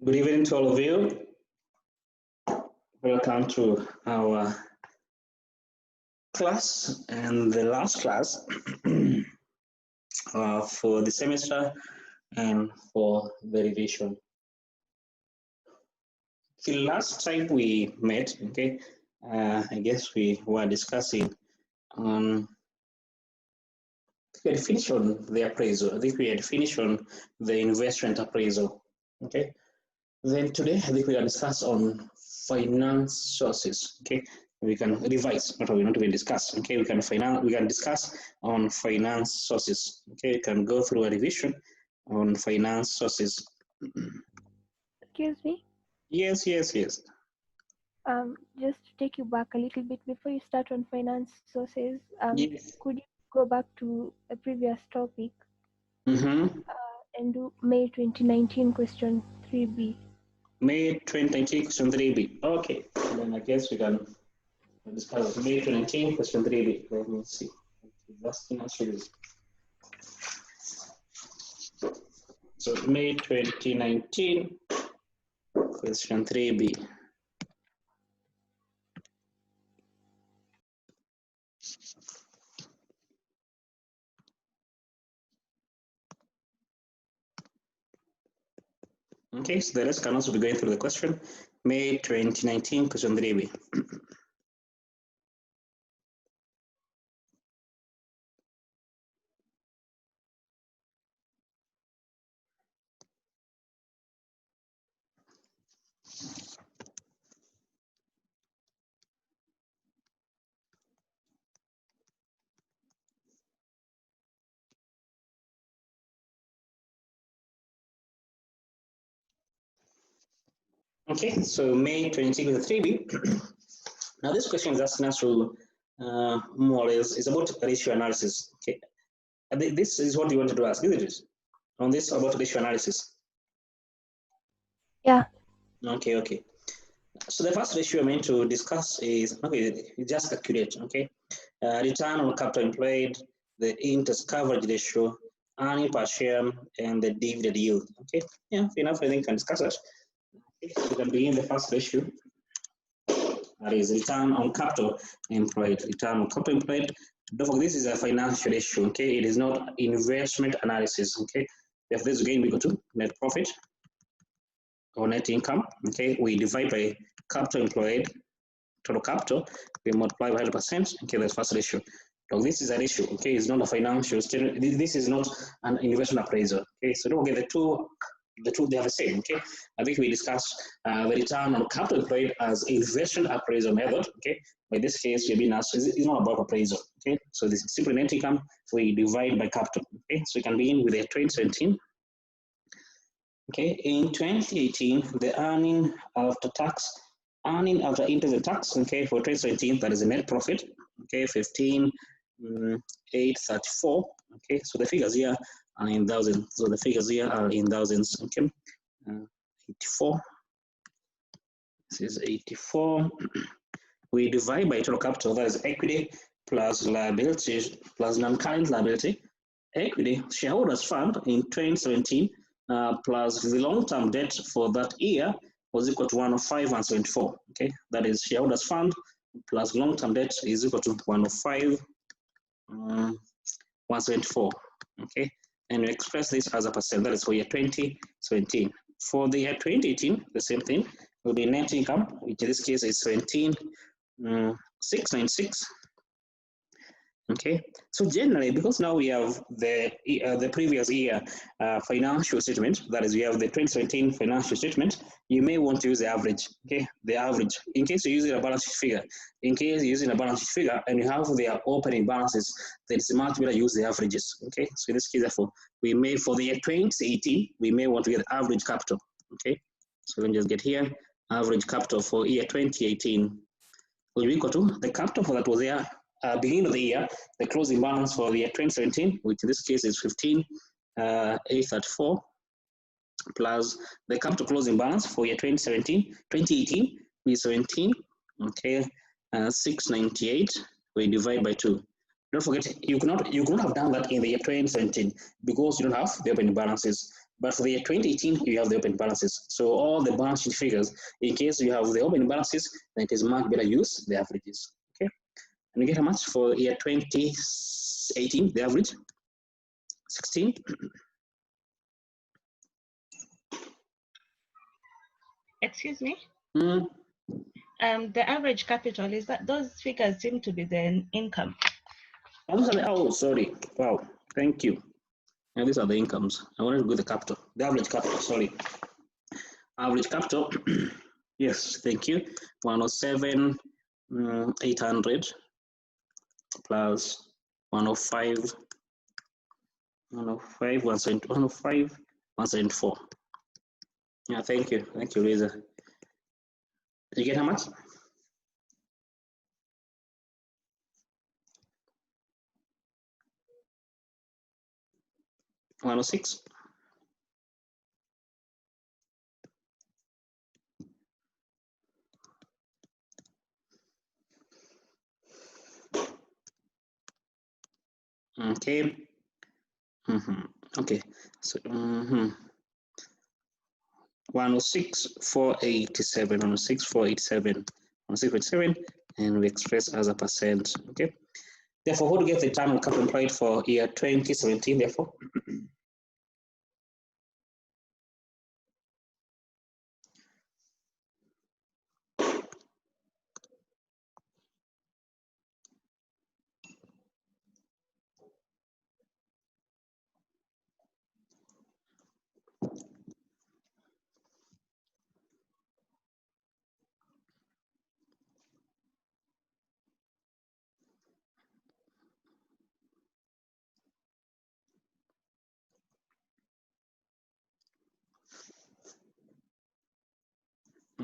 Good evening to all of you. Welcome to our class and the last class for the semester and for the revision. The last time we met, I guess we were discussing on we had finished on the appraisal. I think we had finished on the investment appraisal. Okay. Then today, I think we can discuss on finance sources. Okay, we can revise what we not even discuss. Okay, we can discuss on finance sources. Okay, we can go through a revision on finance sources. Excuse me. Yes. Just to take you back a little bit before you start on finance sources, Yes. could you go back to a previous topic and do May 2019 question 3B? May 2019 question 3B. Okay, then I guess we can discuss May 2019 question 3B. Let me see. So May 2019 question 3B. Okay, so the rest can also be going through the question. May 2019 question 3B. Okay, so May 2019 question 3B. Now this question is asking us to more or less is about ratio analysis. Okay, this is what you wanted to ask, isn't it? On this about ratio analysis. Yeah. Okay. So the first ratio I'm going to discuss is just calculate. Okay, return on capital employed, the interest coverage ratio, earning per share, and the dividend yield. Okay, yeah, enough. I think we can discuss that. Okay, so we can begin the first ratio. That is return on capital employed. Return on capital employed. Don't forget, this is a financial ratio. Okay, it is not investment analysis. Okay, if this is going to be equal to net profit or net income. Okay, we divide by capital employed, total capital, we multiply by 100%. Okay, that's first ratio. So this is a ratio. Okay, it's not a financial statement. This is not an investment appraisal. Okay, so don't get the two they are the same. Okay, I think we discussed the return on capital employed as investment appraisal method. Okay, but in this case we've been asked it's not about appraisal. Okay, so this is simply net income we divide by capital. Okay, so we can begin with a 2017. Okay, in 2018 the earning after interest and tax. Okay, for 2017 that is a net profit. Okay, 15,834. Okay, so the figures here are in thousands. So the figures here are in thousands. Okay, 84. This is 84. We divide by total capital, that is equity plus liability plus non-current liability. Equity, shareholders fund in 2017 plus the long-term debt for that year was equal to 105,174. Okay, that is shareholders fund plus long-term debt is equal to 105,174. Okay, and we express this as a percent. That is for year 2017. For the year 2018, the same thing will be net income, which in this case is 17,696. Okay, so generally, because now we have the previous year financial statement, that is, we have the 2017 financial statement, you may want to use the average. Okay, the average. In case you're using a balance sheet figure, and you have their opening balances, then it's much better to use the averages. Okay, so in this case, therefore, we may for the year 2018, we may want to get average capital. Okay, so let me just get here average capital for year 2018 will be equal to the capital for that was there. Beginning of the year, the closing balance for the year 2017, which in this case is 15,834, plus the capital closing balance for year 2018 is 17, okay, 698. We divide by 2. Don't forget, you could not have done that in the year 2017 because you don't have the opening balances. But for the year 2018, you have the open balances. So all the balance sheet figures, in case you have the open balances, then it is much better use the averages. Okay, and you get how much for year 2018? The average 16. Excuse me. The average capital, is that those figures seem to be the income. Oh, sorry. Wow. Thank you. And these are the incomes. I wanted to go to the capital. The average capital, sorry. Average capital. Yes, thank you. 107, 800 plus 105, 105, 105, 174. Yeah, thank you. Thank you, Lisa. Did you get how much? $106. Okay. Okay. So 106,487, 106,487, 106,487, and we express as a percent. Okay. Therefore, who to get the return on capital employed for year 2017? Therefore.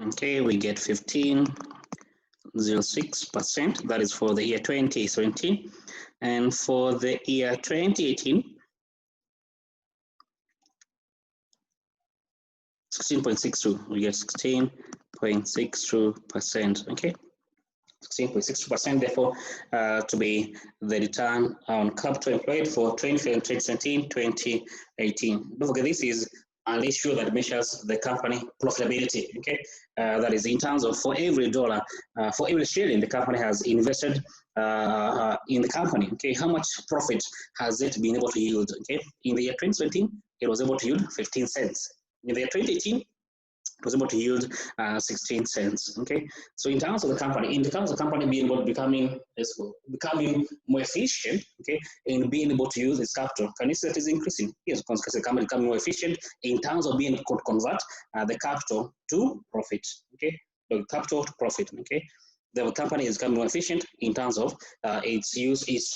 Okay, we get 15.06%. That is for the year 2017. And for the year 2018, 16.62. We get 16.62%. Okay, 16.62%. Therefore, to be the return on capital employed for 2017, 2018. Don't forget, this is an issue that measures the company profitability. Okay, that is in terms of for every dollar, for every shilling the company has invested in the company. Okay, how much profit has it been able to yield? Okay, in the year 2017, it was able to yield 15 cents. In the year 2018, it was able to yield 16 cents. Okay, so in terms of the company, being able to becoming more efficient, okay, in being able to use its capital, can you see that is increasing? Yes, because the company becoming more efficient in terms of being able to convert the capital to profit. Okay, the capital to profit. Okay, the company is becoming more efficient in terms of its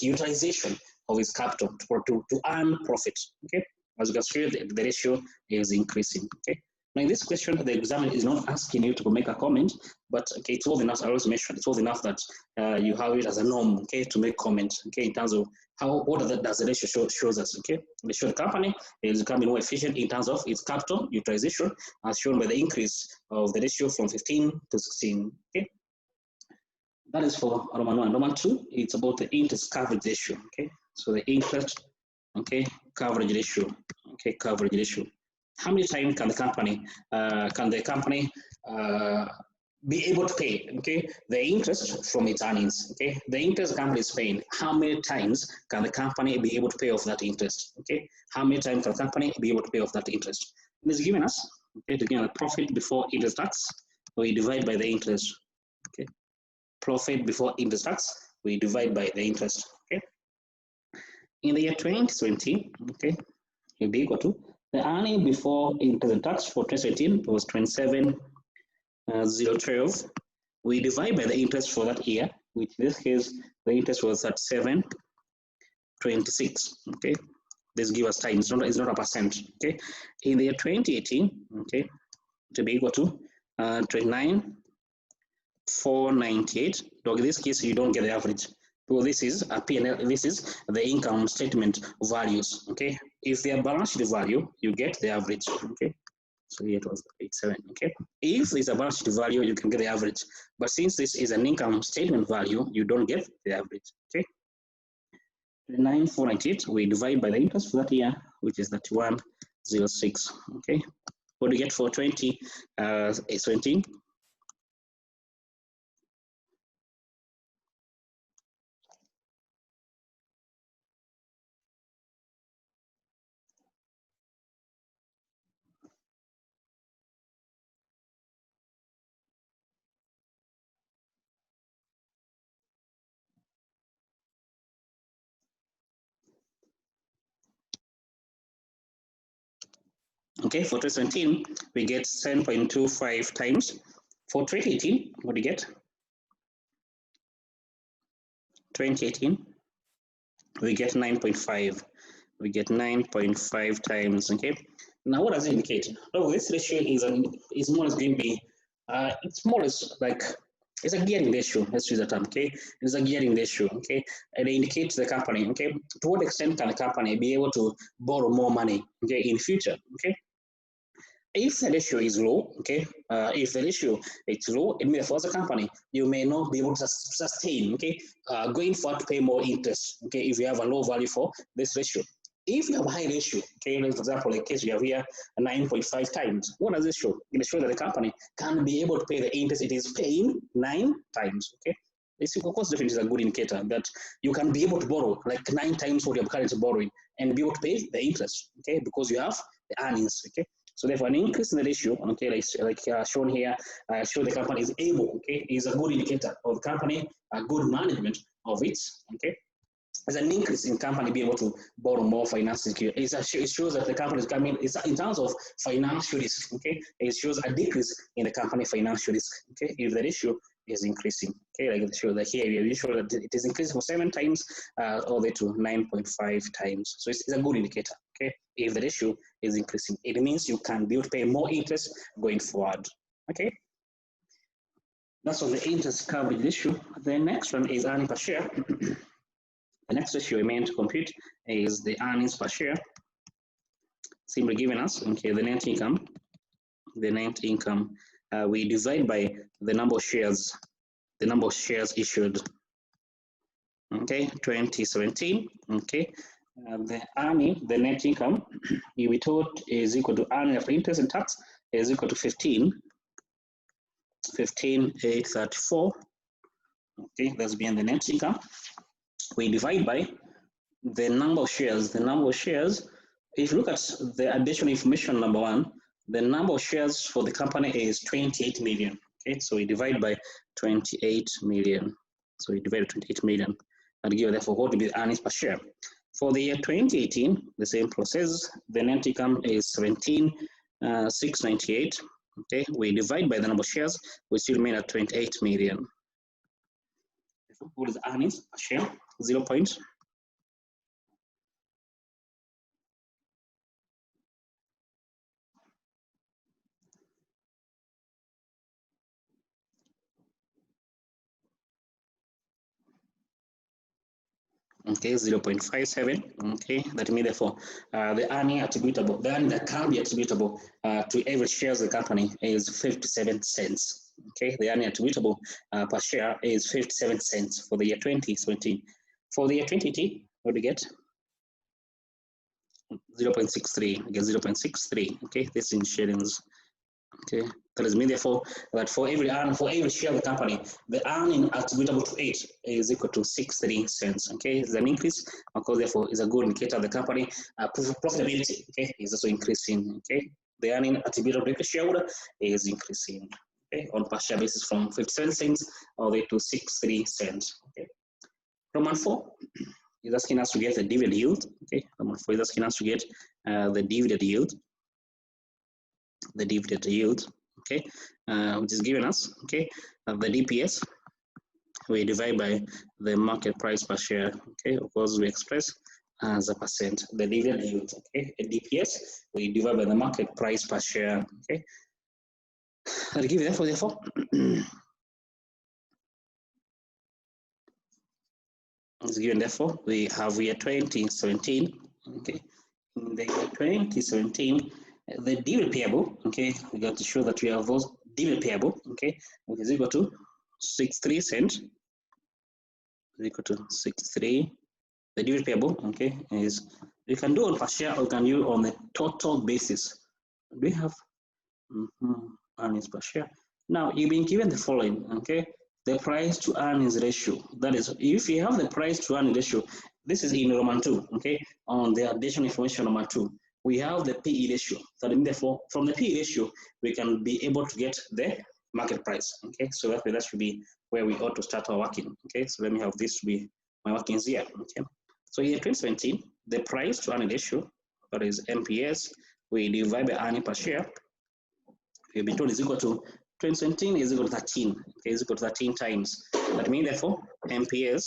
utilization of its capital to earn profit. Okay, as you can see, the ratio is increasing. Okay. Now in this question, the examiner is not asking you to make a comment, but okay, it's all enough. I always mentioned it's all enough that you have it as a norm, okay, to make comments, okay, in terms of what does the ratio shows us, okay. The show the company is becoming more efficient in terms of its capital utilization, as shown by the increase of the ratio from 15 to 16. Okay, that is for Roman 1. Roman 2, it's about the interest coverage ratio. Okay, so the interest, okay, coverage ratio. Okay, coverage ratio. How many times can the company be able to pay, okay, the interest from its earnings? Okay, the interest the company is paying, how many times can the company be able to pay off that interest? Okay, how many times can the company be able to pay off that interest? And it's given us, okay, to give a profit before interest tax, we divide by the interest. Okay, profit before interest tax, we divide by the interest. Okay, in the year 2020, okay, will be equal to the earning before interest and tax for 2018 was 27,012. We divide by the interest for that year, which in this case the interest was at 7.26. Okay, this gives us time. It's not a percent. Okay, in the year 2018, okay, to be equal to 29,498. So in this case, you don't get the average. So this is a P&L, this is the income statement values, okay? If they are balance sheet value, you get the average, okay? So here it was 87, okay? If it's a balance sheet value, you can get the average. But since this is an income statement value, you don't get the average, okay? 9,498, we divide by the interest for that year, which is 31,000. 0.06. Okay, what do you get for 2017? Okay, for 2017, we get 7.25 times. For 2018, what do you get? 2018, we get 9.5. We get 9.5 times. Okay. Now, what does it indicate? Oh, this ratio is more or less going to be. It's more or less like it's a gearing ratio. Let's use the term. Okay, it's a gearing ratio. Okay, and it indicates the company. Okay, to what extent can a company be able to borrow more money? Okay, in future. Okay. If the ratio is low, okay, if the ratio is low, it means for the company, you may not be able to sustain, okay, going forward to pay more interest, okay, if you have a low value for this ratio. If you have a high ratio, okay, like for example, in case you have here 9.5 times, what does this show? It shows that the company can be able to pay the interest it is paying 9 times, okay. This, of course, definitely is a good indicator that you can be able to borrow like 9 times what you're currently borrowing and be able to pay the interest, okay, because you have the earnings, okay. So therefore, an increase in the ratio, okay, like shown here, show the company is able, okay, is a good indicator of the company, a good management of it, okay. As an increase in company being able to borrow more financial security, it shows that the company is coming, in terms of financial risk, okay, it shows a decrease in the company financial risk, okay, if the ratio is increasing, okay, like it shows that here, you show that it is increasing from 7 times all the way to 9.5 times. So it's a good indicator, okay, if the ratio is increasing. It means you can be able to pay more interest going forward, okay. That's on the interest coverage ratio. The next one is earnings per share. The next ratio we meant to compute is the earnings per share, simply given us, okay, the net income. The net income, we divide by the number of shares issued. Okay, 2017, okay. The net income, we thought is equal to earnings after interest and tax is equal to 15,834. Okay, that's being the net income. We divide by the number of shares. If you look at the additional information number 1, the number of shares for the company is 28 million. Okay, so we divide by 28 million. So we divide by 28 million and give therefore what will be the earnings per share. For the year 2018, the same process, the net income is 17,698. Okay, we divide by the number of shares, we still remain at 28 million. What is the earnings per share? 0. Okay, 0.57. Okay, that means therefore the earning attributable, the earning that can be attributable to every share of the company is 57 cents. Okay, the earning attributable per share is 57 cents for the year 2017. For the year 2018, what do you get? 0.63. Again, 0.63. Okay, this is in shillings. Okay, that is mean therefore that for every share of the company, the earning attributable to it is equal to 63 cents. Okay, it's an increase. Of course, therefore, is a good indicator of the company profitability. Okay, is also increasing. Okay, the earning attributable to the shareholder is increasing. Okay, on per share basis from 57 cents all the way to 63 cents. Okay, Roman 4 is asking us to get the dividend yield. Okay, Roman 4 is asking us to get the dividend yield. The dividend yield, okay, which is given us, okay, the DPS, we divide by the market price per share, okay, of course we express as a percent, the dividend yield, okay, a DPS, we divide by the market price per share, okay, I'll give you therefore, it's given therefore, we have year 2017, okay, in the year 2017, the dividend payable, okay, we got to show that we have those dividend payable, okay, which is equal to 63 cents, is equal to 63. The dividend payable, okay, is You can do on per share or you can do on the total basis. We have earnings per share. Now you've been given the following, okay? The price to earnings ratio. That is, if you have the price to earnings ratio, this is in Roman 2, okay? On the additional information Roman 2, we have the PE ratio. So therefore, from the PE ratio, we can be able to get the market price, okay? So that should be where we ought to start our working, okay? So let me have this to be my workings here, okay? So here 2017, the price to earnings ratio, that is MPS, we divide by earnings per share. We've been told is equal to 2017 is equal to 13, okay, is equal to 13 times. That means therefore MPS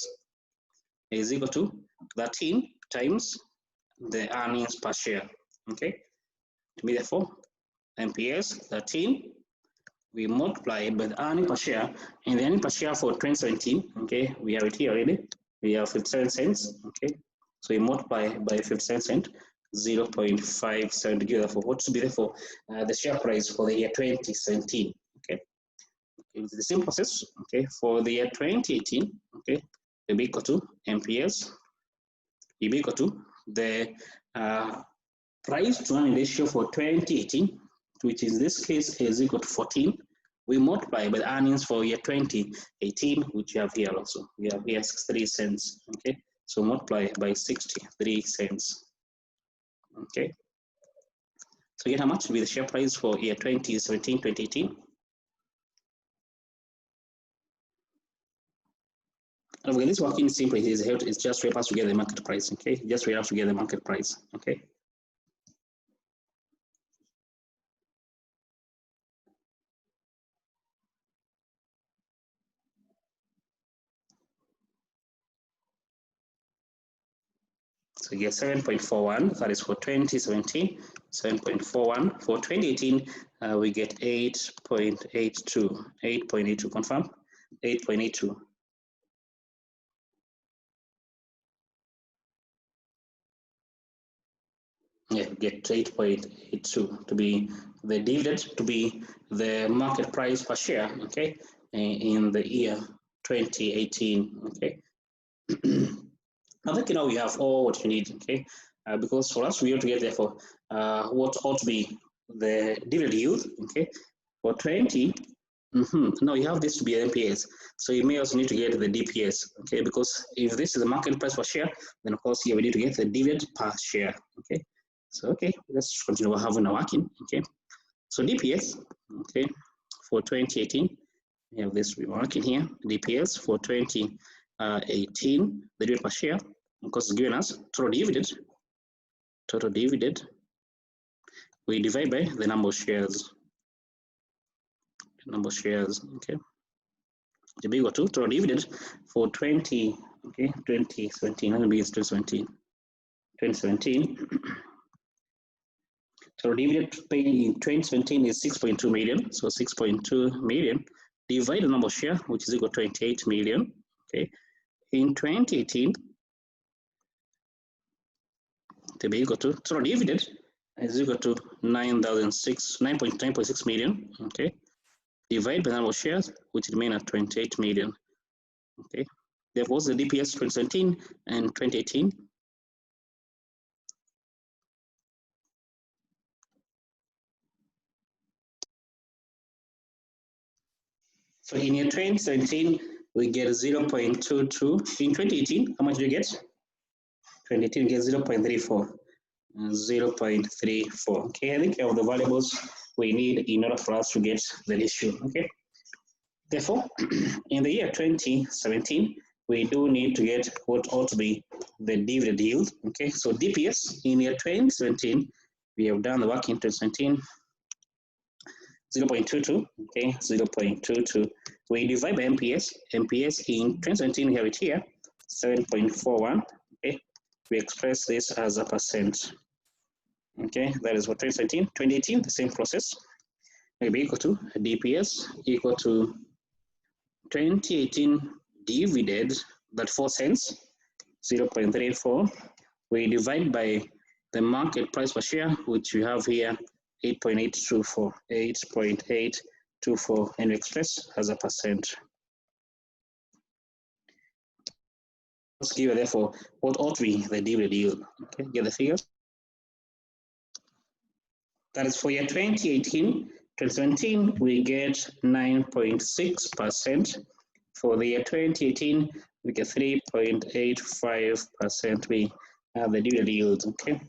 is equal to 13 times the earnings per share, okay. To be therefore MPS 13, we multiply by the earnings per share, and the earnings per share for 2017, okay, we have it here already. We have 57 cents, okay. So we multiply by 57 cents. 0.57 to give therefore what to be therefore the share price for the year 2017, okay. It's the same process, okay. For the year 2018, okay, it will be equal to MPS, it will be equal to the price to earnings ratio for 2018, which in this case is equal to 14. We multiply by the earnings for year 2018, which we have here also. We have here 63 cents, okay. So multiply by 63 cents. Okay, so get how much will be the share price for year 2017, 2018? And okay, this working simply is it's just help us to get the market price, okay? Just help us to get the market price, okay? So you get 7.41, that is for 2017, 7.41. For 2018, we get 8.82, 8.82, confirm? 8.82. Yeah, get 8.82 to be the dividend, to be the market price per share, okay, in the year 2018, okay. I think now we have all what you need, okay, because for us we have to get therefore what ought to be the dividend yield, okay, for 20. Now you have this to be MPS, so you may also need to get the DPS, okay, because if this is the market price per share, then of course here we need to get the dividend per share, okay. So okay, let's continue having our working, okay. So DPS, okay, for 2018, we have this working here, DPS for 2018, the dividend per share, of course, is given us total dividend, we divide by the number of shares, okay. To be equal to total dividend for 2017, let me use 2017. Total dividend paid in 2017 is 6.2 million, so 6.2 million divide the number of share, which is equal to 28 million, okay. In 2018, to be equal to total dividend is equal to 9.6 million, okay. Divide by the number of shares, which remain at 28 million, okay. Therefore, the DPS 2017 and 2018. So in year 2017, we get 0.22. In 2018, how much do you get? 2018 gets 0.34. 0.34. Okay, I think you have the variables we need in order for us to get the ratio. Okay. Therefore, in the year 2017, we do need to get what ought to be the dividend yield. Okay, so DPS in year 2017, we have done the work in 2017. 0.22, okay, 0.22. We divide by MPS. MPS in 2017, we have it here, 7.41, okay. We express this as a percent, okay. That is for 2017. 2018, the same process. Will be equal to DPS equal to 2018 dividend, that 4 cents, 0.34. We divide by the market price per share, which we have here, 8.824, 8.824, and we express as a percent. given, therefore, what ought to be the dividend yield? Okay, get the figures. That is for year 2018, 2017, we get 9.6%. For the year 2018, we get 3.85%. We have the dividend yield, okay?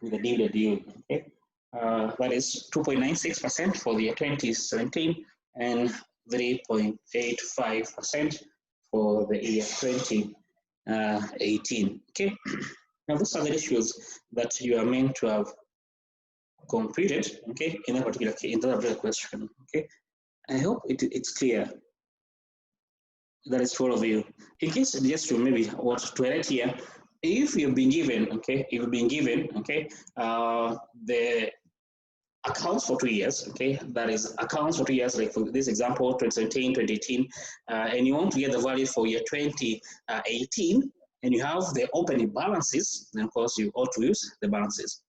With the dividend yield, okay? That is 2.96% for the year 2017 and 3.85% for the year 2018, okay? Now, those are the ratios that you are meant to have completed, okay, in that particular question, okay. I hope it's clear. That is for all of you. In case just to maybe what to write here, if you've been given, okay, the accounts for 2 years, okay, that is accounts for 2 years, like for this example, 2017, 2018, and you want to get the value for year 2018, and you have the opening balances, then of course you ought to use the balances.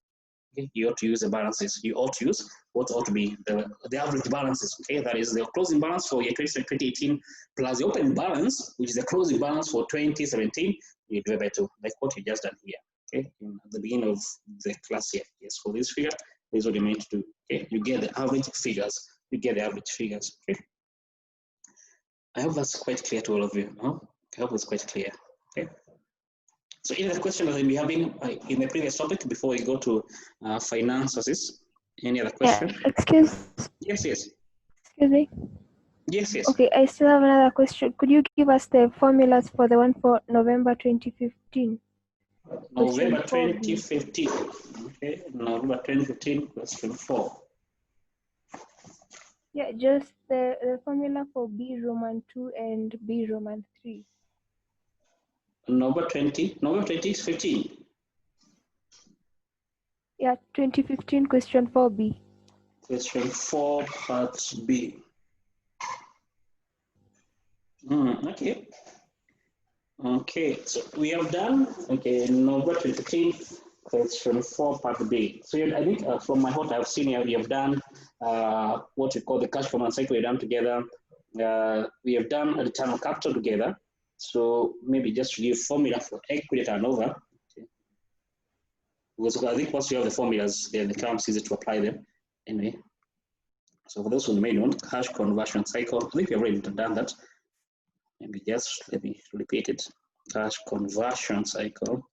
Okay, you ought to use the balances. You ought to use what ought to be the average balances. Okay, that is the closing balance for year 2018 plus the opening balance, which is the closing balance for 2017. You divide by 2, like what you just done here. Okay, at the beginning of the class here. Yes, for this figure, this is what you meant to do. Okay, you get the average figures. You get the average figures. Okay, I hope that's quite clear to all of you. Huh? I hope it's quite clear. Okay. So any other question that we have been in the previous topic before we go to finances? Any other question? Yeah, excuse. Yes. Excuse me. Yes. Okay, I still have another question. Could you give us the formulas for the one for November 2015? November 2015. Okay, November 2015, question 4. Yeah, just the formula for B Roman 2 and B Roman 3. November 2015. Yeah, 2015, question 4B. Question 4, part B. Okay. Okay, so we have done, okay, November 2015, question 4, part B. So I think from my what I've seen here, we have done what we call the cash flow cycle. We've done together. We have done a return on capital together. So maybe just to give formula for equity turnover. Okay. Because I think once you have the formulas, then it becomes easy to apply them. Anyway, so for those who may know, cash conversion cycle, I think we've already done that. Maybe just let me repeat it. Cash conversion cycle.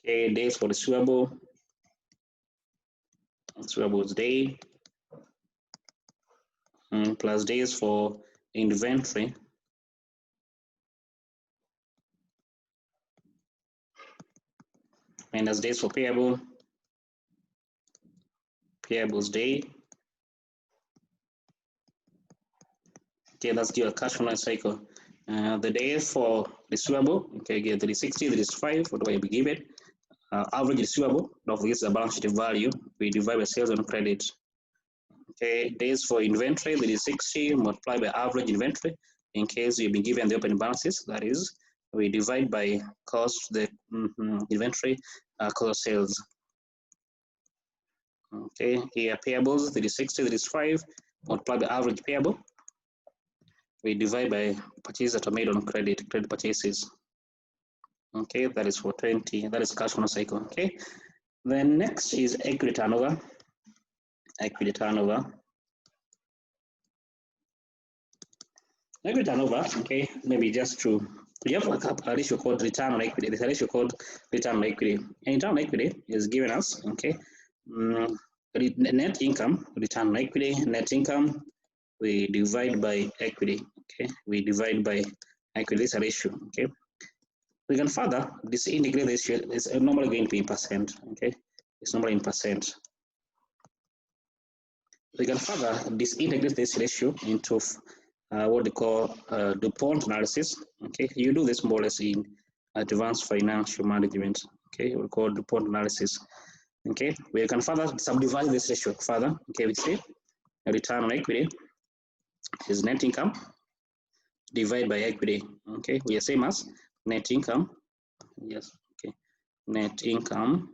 Okay, days for receivable. Receivables day. Plus days for inventory. Minus days for payable. Payables day. Okay, let's do a cash flow cycle. The days for receivable, okay, get 360, 365, what do I be given? Average receivable, don't forget the balance sheet value, we divide by sales and credit. Okay, days for inventory, 360 multiplied by average inventory. In case you've been given the opening balances, that is, we divide by cost, the inventory, cost of sales. Okay, here payables, 360, 365 multiplied by average payable. We divide by purchases that are made on credit purchases. Okay, that is for 20, that is cash flow cycle. Okay, then next is equity turnover. Equity turnover. Equity turnover, okay, maybe just to, we have a ratio called return on equity. There's a ratio called return on equity. And return on equity is given us, okay, net income, return on equity, net income, we divide by equity, okay? We divide by equity, this is a ratio, okay? We can further disintegrate this ratio, it's normally going to be in percent, okay? It's normally in percent. We can further disintegrate this ratio into what they call DuPont analysis, okay? You do this more or less in advanced financial management, okay? We call DuPont analysis, okay? We can further subdivide this ratio further, okay? We say return on equity is net income divided by equity. Okay, we are same as net income. Yes, okay. Net income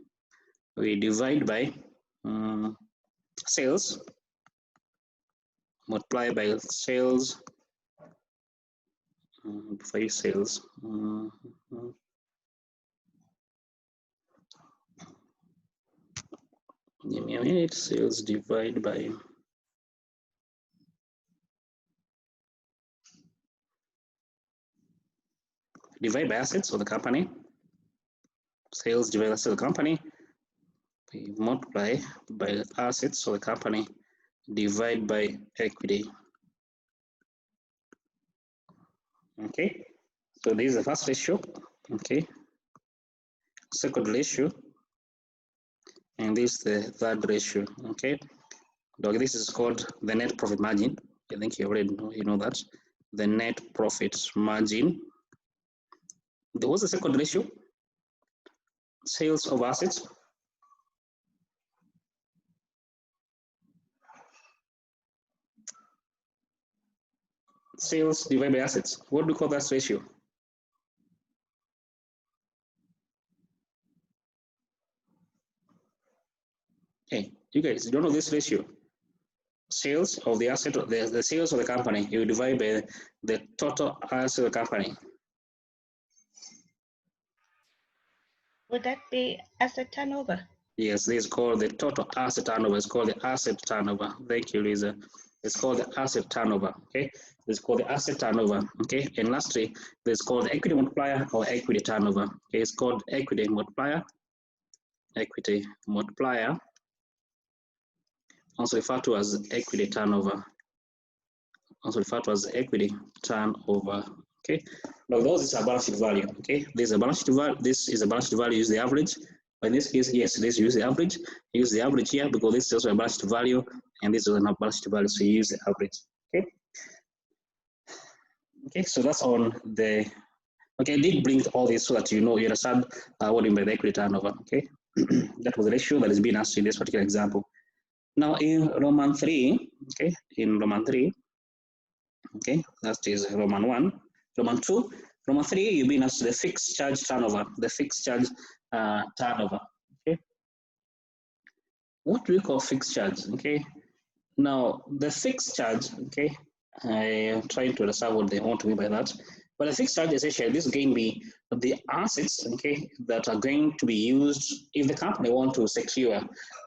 we divide by sales multiply by sales 5 sales. Give me a minute. Sales divide by assets of the company. Sales divided by assets of the company. We multiply by assets of the company. Divide by equity. Okay. So this is the first ratio. Okay. Second ratio. And this is the third ratio. Okay. This is called the net profit margin. I think you already know that. The net profit margin. What's the second ratio? Sales of assets. Sales divided by assets. What do we call that ratio? Hey, you guys don't know this ratio. Sales of the asset, the sales of the company, you divide by the total assets of the company. Would that be asset turnover? Yes, this is called the total asset turnover. It's called the asset turnover. Thank you, Lisa. It's called the asset turnover. Okay, it's called the asset turnover. Okay, and lastly, it's called the equity multiplier or equity turnover. Okay, it's called equity multiplier. Equity multiplier, also referred to as equity turnover. Also referred to as equity turnover. Okay, now those is a balance sheet value. Okay, this is a balance sheet value. This is a balance sheet value. Use the average. But in this case, yes, this use the average. Use the average here because this is also a balance sheet value, and this is a balance sheet value. So you use the average. Okay. Okay, so that's on the. Okay, I did bring all this so that you understand what I mean by the equity turnover. Okay, that was the ratio that is being asked in this particular example. Now in Roman 3, okay, in Roman 3, okay, that is Roman 1, Roman 2, Roman 3, you've been asked the fixed charge turnover, the fixed charge turnover, okay. What do we call fixed charge, okay? Now, the fixed charge, okay, I am trying to understand what they want to mean by that. But the fixed charge, essentially, this is going to be the assets, okay, that are going to be used if the company wants to secure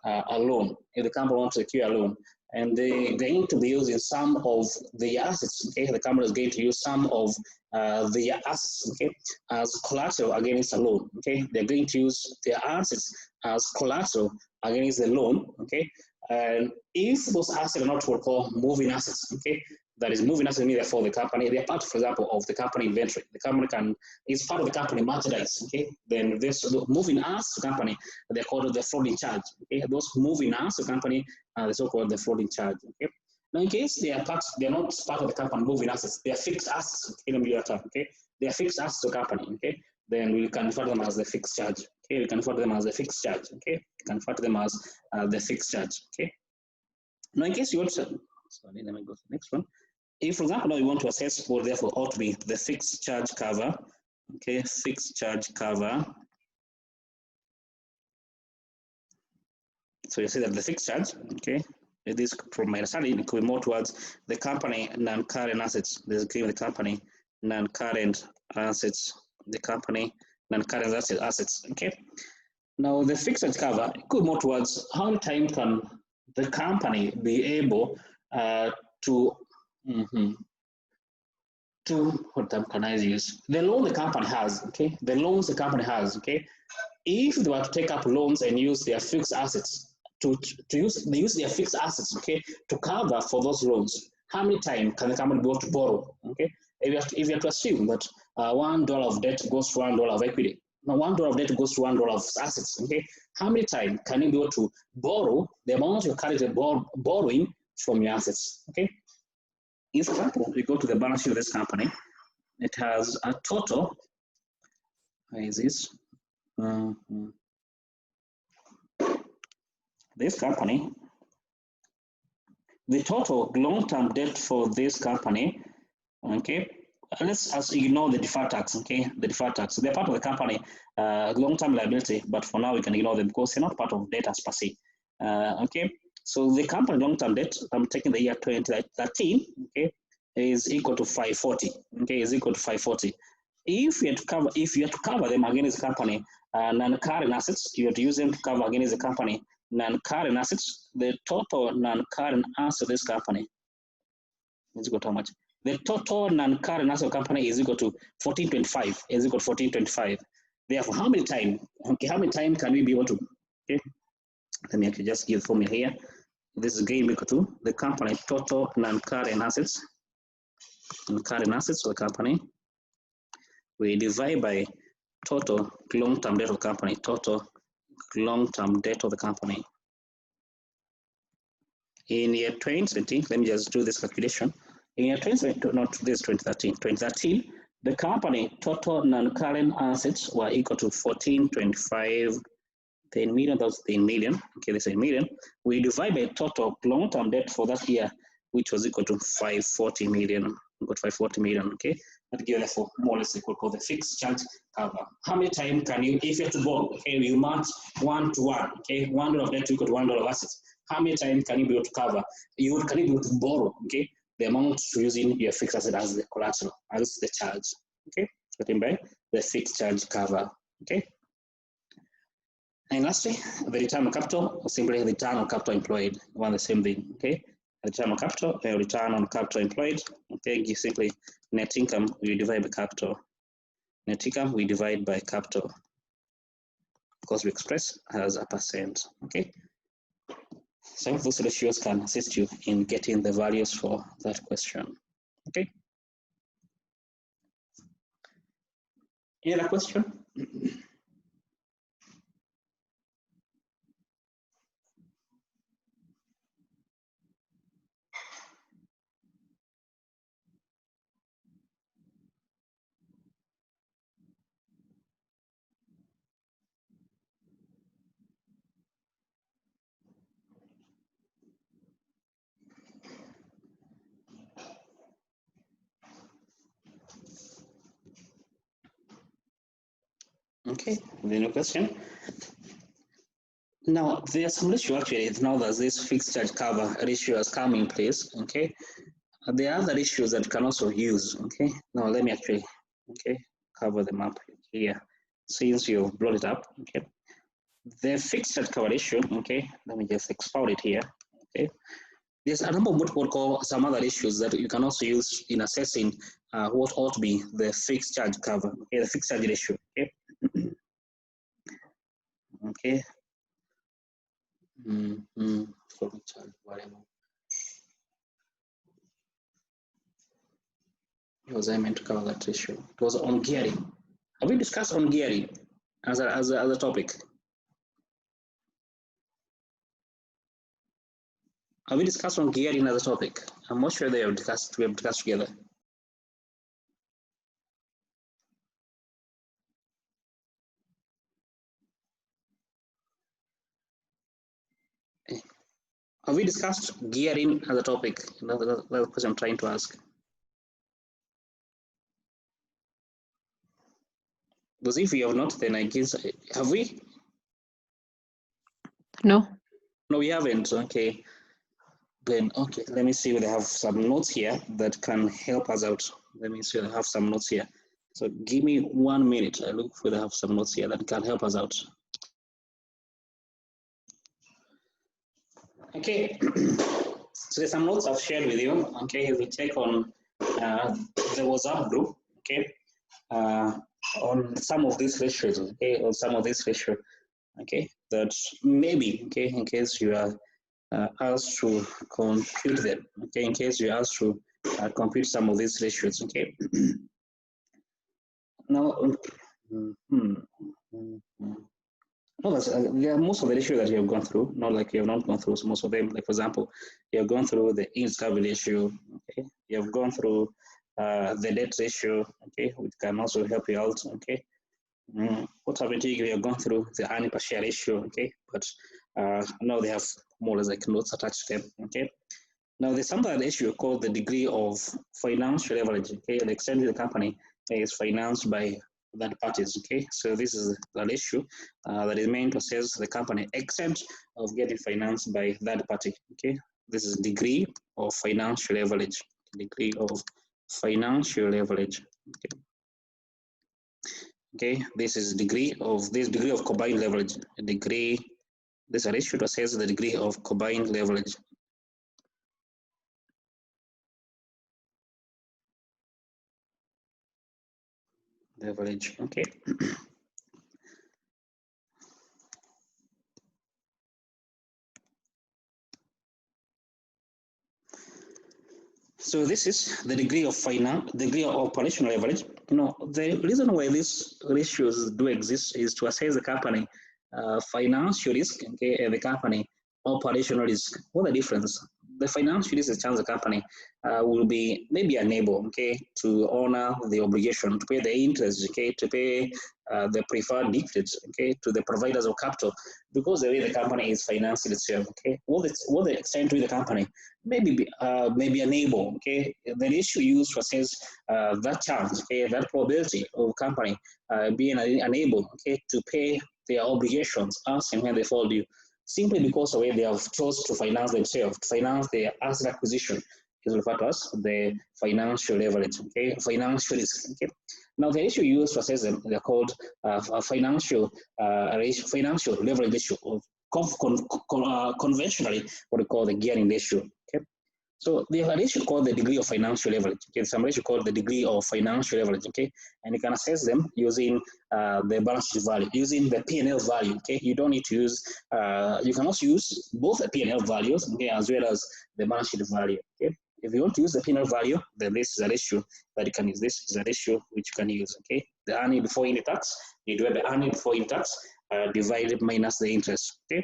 a loan, if the company wants to secure a loan, and they're going to be using some of the assets, okay, the company is going to use some of the assets, okay, as collateral against a loan, okay, they're going to use their assets as collateral against the loan, okay, and if those assets are not what we call moving assets, okay, that is moving assets mean for the company, they're part, for example, of the company inventory. The company is part of the company merchandise, okay? Then this moving assets company, they're called the floating charge, okay? Those moving assets company are so-called the floating charge, okay? Now, in case they're not part of the company moving assets, they are fixed assets, okay? They are fixed assets to company, okay? Then we can refer to them as the fixed charge, okay? We can refer to them as the fixed charge, okay? We can refer to them as the fixed charge, okay? Now, in case you want to, sorry, let me go to the next one. If, for example, now you want to assess what therefore ought to be the fixed charge cover, okay, fixed charge cover. So you see that the fixed charge, okay, this from my understanding, it could be more towards the company non-current assets. This is the company non-current assets, the company non-current assets, okay. Now the fixed charge cover it could be more towards how many times can the company be able to what term can I use? The loan the company has, okay? The loans the company has, okay? If they were to take up loans and use their fixed assets to use their fixed assets, okay, to cover for those loans, how many times can the company be able to borrow, okay? If you have to assume that $1 of debt goes to $1 of equity, now $1 of debt goes to $1 of assets, okay? How many times can you be able to borrow the amount you're currently borrowing from your assets, okay? In this example, we go to the balance sheet of this company. It has a total, where is this? This company, the total long-term debt for this company, okay, let's ignore the deferred tax, okay, the deferred tax. They're part of the company long-term liability, but for now we can ignore them because they're not part of debt as per se, okay. So the company long-term debt, I'm taking the year 2013, okay, is equal to 540. Okay, is equal to 540. If you have to cover them against the company non-current assets, you have to use them to cover against the company non-current assets. The total non-current asset of this company is equal to how much? The total non-current asset of the company is equal to 1425. Is equal to 1425. Therefore, how many times? Okay, how many times can we be able to? Okay, let me actually just give the formula here. This is going to be equal to the company total non-current assets. Non-current assets of the company. We divide by total long-term debt of the company, total long-term debt of the company. In year 2020, let me just do this calculation. In year 2020, not this 2013, 2013, the company total non-current assets were equal to 1425, 10 million, that's 10 million, okay, this is a million. We divide by total long-term debt for that year, which was equal to 540 million, got 540 million, okay? That gives therefore more or less equal to the fixed charge cover. How many times can you, if you have to borrow, okay, you match 1 to 1, okay, $1 of debt equal to $1 of assets. How many times can you be able to cover? Can you be able to borrow, okay, the amount using your fixed asset as the collateral, as the charge, okay? Getting by the fixed charge cover, okay? And lastly, the return on capital, or simply the return on capital employed, one the same thing, okay? Return on capital, return on capital employed, okay, simply net income, we divide by capital. Net income, we divide by capital, because we express as a percent, okay? Some of those ratios can assist you in getting the values for that question, okay? Any other question? Okay, any question? Now, there's some ratio actually, now that this fixed charge cover ratio has come in place, okay? There are other ratios that you can also use, okay? Now, let me actually, okay, cover them up here, since you brought it up, okay? The fixed charge cover ratio, okay, let me just expound it here, okay? There's a number of what we call some other issues that you can also use in assessing what ought to be the fixed charge cover, okay, the fixed charge ratio, okay? Okay. For charge variable. What was I meant to cover that ratio? It was on gearing. Have we discussed on gearing as a topic? Have we discussed on gearing as a topic? I'm not sure we have discussed together. Have we discussed gearing as a topic? That's the question I'm trying to ask. Because if we have not, then I guess, have we? No. No, we haven't. Okay. Then, okay, let me see whether I have some notes here that can help us out. Let me see whether I have some notes here. So give me 1 minute. I look whether I have some notes here that can help us out. Okay, so there's some notes I've shared with you. Okay, if we take on the WhatsApp group, okay, on some of these ratios, okay, on some of these ratios, okay, that maybe, okay, in case you are asked to compute them, okay, in case you're asked to compute some of these ratios, okay. Now, no, there are most of the ratios that you have gone through, not like you have not gone through most of them. Like, for example, you have gone through the interest coverage ratio, okay? You have gone through the debt ratio, okay, which can also help you out, okay? What have you have gone through the earning per share ratio, okay? But now they have more or less like notes attached to them, okay? Now, there's some other issue called the degree of financial leverage, okay? The extent of the company is financed by third parties, okay? So this is an issue that is meant to assess the company extent of getting financed by third party, okay? This is degree of financial leverage, degree of financial leverage. Okay, this is degree of combined leverage. This ratio to assess the degree of combined leverage. Okay. So this is the degree of operational leverage. The reason why these ratios do exist is to assess the company financial risk, okay, and the company operational risk. What the difference? The financial risk is a chance the company will be maybe unable, okay, to honor the obligation, to pay the interest, okay, to pay the preferred dividends, okay, to the providers of capital, because the way the company is financing itself, okay. What the extent to the company maybe unable, okay. The issue used to assess that chance, okay, that probability of company being unable, okay, to pay their obligations as and when they fall due, simply because the way they have chosen to finance themselves, to finance their asset acquisition, is referred to as the financial leverage, okay, financial risk, okay. Now the issue used to assess them, they're called financial leverage ratio, or conventionally what we call the gearing ratio, okay. So there's a ratio called the degree of financial leverage. Okay, some ratio called the degree of financial leverage. Okay, and you can assess them using the balance sheet value, using the P&L value. Okay, you don't need to use. You can also use both the P&L values, okay, as well as the balance sheet value. Okay, if you want to use the P&L value, then this is a ratio that you can use. This is a ratio which you can use. Okay, the earning before income tax. You divide the earning before income tax divided minus the interest. Okay.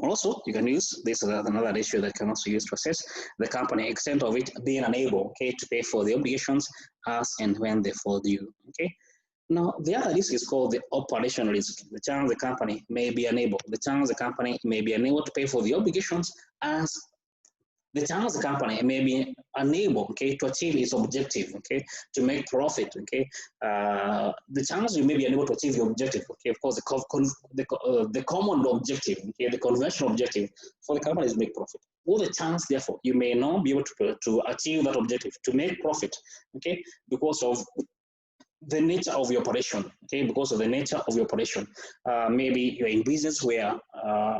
Also, you can use this as another ratio that can also use to assess the company extent of it being unable, okay, to pay for the obligations as and when they fall due, okay. Now, the other risk is called the operational risk. The chance the company may be unable, to pay for the obligations as the chance the company may be unable, okay, to achieve its objective, okay, to make profit, okay. The chance you may be unable to achieve your objective, okay. Of course, the common objective, okay, the conventional objective for the company is to make profit. Well, the chance, therefore, you may not be able to achieve that objective, to make profit, okay, because of the nature of your operation, okay, because of the nature of your operation. Maybe you're in business where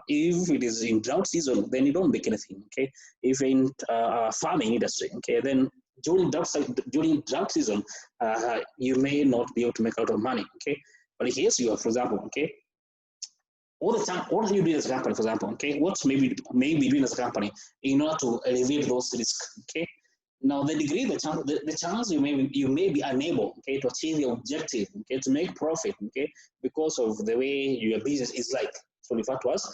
if it is in drought season, then you don't make anything, okay. If you're in farming industry, okay, then during drought season, you may not be able to make a lot of money, okay. But here you are, for example, okay, all the time, what are you doing as a company, for example, okay, what maybe doing as a company in order to alleviate those risks, okay. Now, the degree, the chance you may be unable, okay, to achieve your objective, okay, to make profit, okay, because of the way your business is like, so referred to as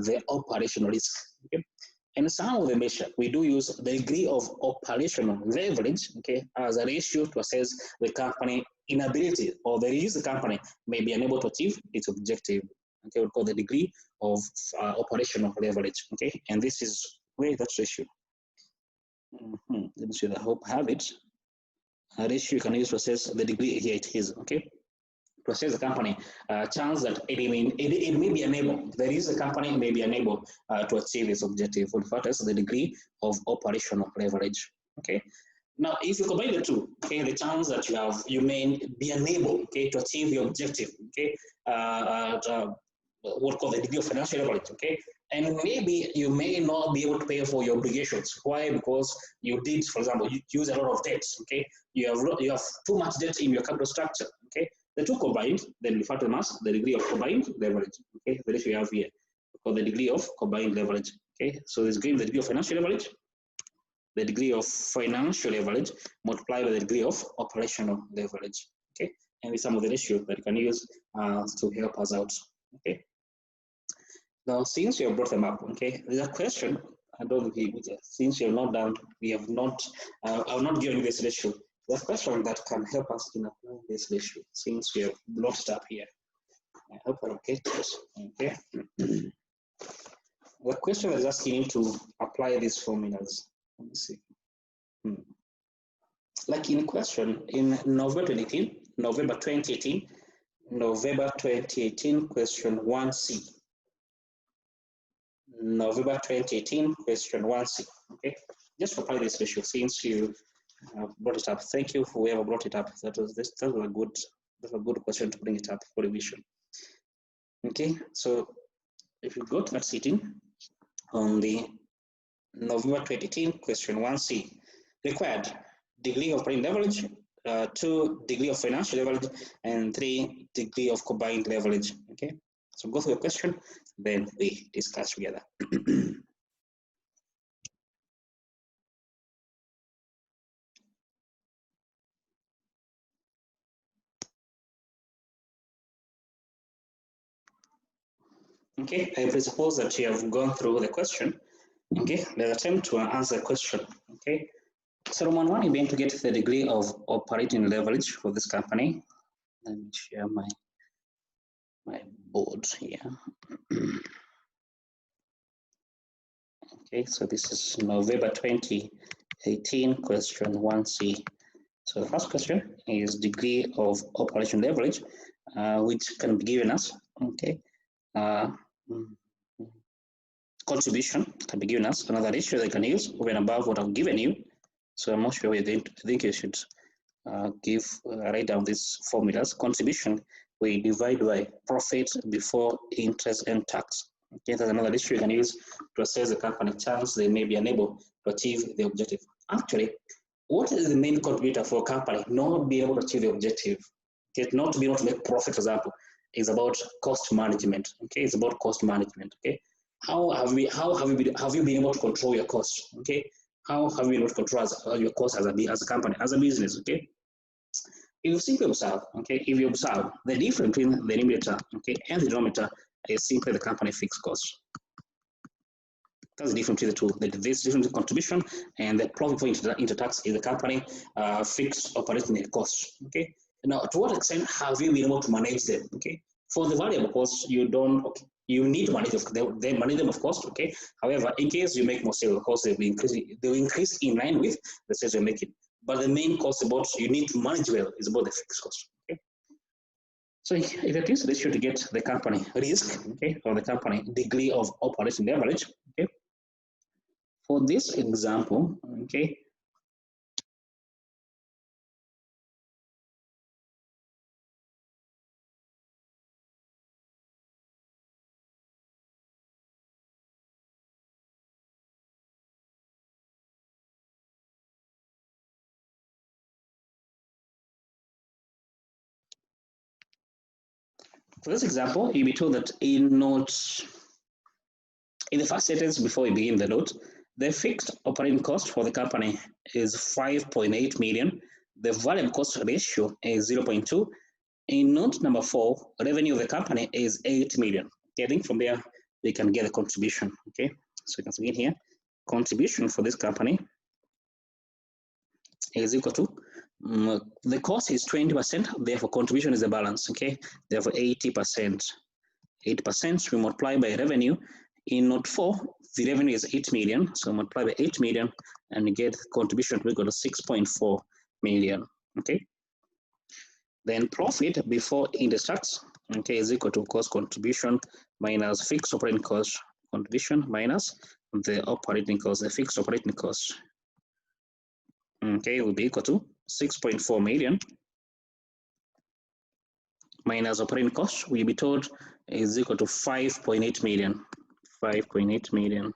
the operational risk, okay. And some of the measure, we do use the degree of operational leverage, okay, as a ratio to assess the company inability, or the risk the company may be unable to achieve its objective, okay, we call the degree of operational leverage, okay, and this is where that ratio. Let me see the hope have it. A ratio you can use to assess the degree. Here it is, okay. To assess the company, chance that it may be unable. There is a company may be unable to achieve its objective. For the degree of operational leverage, okay. Now, if you combine the two, okay, the chance that you may be unable, okay, to achieve the objective, okay, what called the degree of financial leverage, okay. And maybe you may not be able to pay for your obligations. Why? Because you did, for example, you use a lot of debt, okay. You have too much debt in your capital structure, okay. The two combined, then refer to them as the degree of combined leverage, okay. The ratio you have here, called the degree of combined leverage, okay. So this gives the degree of financial leverage, the degree of financial leverage multiplied by the degree of operational leverage, okay. And with some of the ratios that you can use to help us out, okay. Now, since you have brought them up, okay, there's a question. I don't think since you have not done, we have not, I've not given you this ratio. There's a question that can help us in applying this ratio since we have brought it up here. I hope I get this. Okay. The question is asking you to apply these formulas. Let me see. Like in question in November 2018, question 1C. November 2018, question 1C, okay? just apply this ratio since you brought it up. Thank you for whoever brought it up. That was a good question to bring it up for revision. Okay, so if you go to that sitting on the November 2018, question 1C, required degree of operating leverage, 2 degree of financial leverage, and 3 degree of combined leverage. Okay, so go through the question, then we discuss together. Okay, I presuppose that you have gone through the question. Okay, let's attempt to answer the question. Okay, so Roman 1, you're going to get the degree of operating leverage for this company. Let me share my board here. Okay, so this is November 2018, question 1C. So the first question is degree of operation leverage, which can be given us. Okay, contribution can be given us. Another ratio they can use over and above what I've given you. So I'm not sure whether I think you should write down these formulas. Contribution, we divide by profit before interest and tax. Okay, that's another issue you can use to assess the company chance they may be unable to achieve the objective. Actually, what is the main contributor for a company not being able to achieve the objective? Okay, not to be able to make profit, for example, is about cost management. Okay, it's about cost management. Okay, how have you been able to control your costs? Okay, how have you been able to control your costs as a company, as a business? Okay, if you simply observe, okay, if you observe the difference between the numerator, okay, and the denominator is simply the company fixed cost. That's the difference between the two. This difference in contribution and the profit for inter-tax is the company fixed operating costs. Okay. Now, to what extent have you been able to manage them? Okay. For the variable costs, you don't. Okay, you need to manage them. They manage them, of course. Okay. However, in case you make more sales, of course, they'll increase in line with the sales you're making. But the main cost about you need to manage well is about the fixed cost. Okay. So if it is ratio to get the company risk, okay, or the company degree of operating leverage, okay. For this example, okay, you'll be told that in the first sentence before we begin the note, the fixed operating cost for the company is 5.8 million. The variable cost ratio is 0.2. In note number 4, revenue of the company is 8 million. Okay, I think from there we can get the contribution. Okay, so you can begin here. Contribution for this company is equal to the cost is 20%, therefore contribution is the balance. Okay, therefore 80%. 8% we multiply by revenue. In note 4, the revenue is 8 million, so multiply by 8 million and you get contribution to equal to 6.4 million. Okay. Then profit before interest tax, okay, is equal to cost contribution minus fixed operating cost, contribution minus the operating cost, the fixed operating cost. Okay, will be equal to 6.4 million minus operating cost, we'll be told is equal to 5.8 million. 5.8 million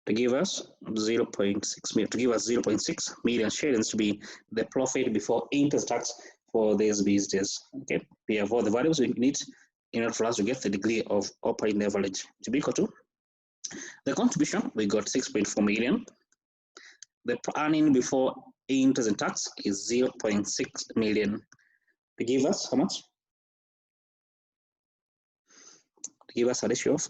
to give us 0.6 million, to give us 0.6 million shillings to be the profit before interest tax for this business. Okay, we have all the values we need in order for us to get the degree of operating leverage to be equal to the contribution. We got 6.4 million. The earning before interest and tax is 0.6 million to give us how much? To give us a ratio of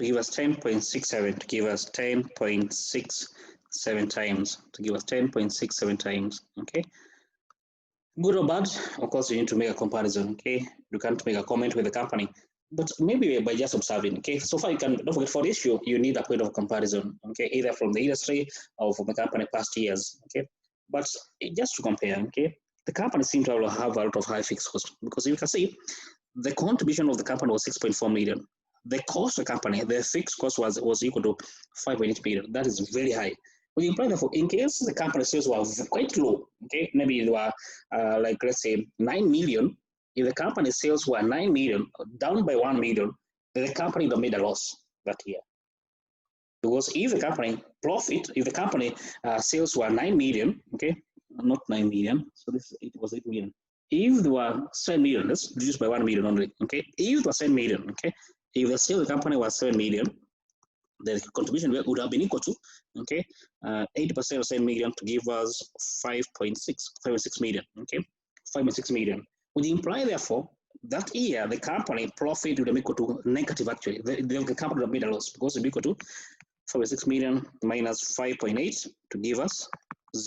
to give us 10.67, to give us 10.67 times, to give us 10.67 times. Okay, Good or bad, of course, you need to make a comparison, okay? You can't make a comment with the company, but maybe by just observing, okay? So far, you can, don't forget, for issue, you need a point of comparison, okay? Either from the industry or from the company past years, okay? But just to compare, okay? The company seems to have a lot of high fixed costs because you can see the contribution of the company was 6.4 million. The cost of the company, the fixed cost was equal to 5.8 million. That is very high. Which implies therefore, in case the company sales were quite low, okay, maybe they were like let's say 9 million. If the company sales were 9 million, down by 1 million, then the company would have made a loss that year. Because if the company profit, if the company sales were 9 million, okay, not 9 million, so this it was 8 million. If there were 7 million, let's reduce by 1 million only, okay. If it was 7 million, okay, if the sale of the company was 7 million, the contribution would have been equal to, okay, 80% of 7 million to give us 5.6 million, okay, 5.6 million. Would imply, therefore, that year the company profit would have been equal to negative actually. The company would have made a loss because it would be equal to 4.6 million minus 5.8 to give us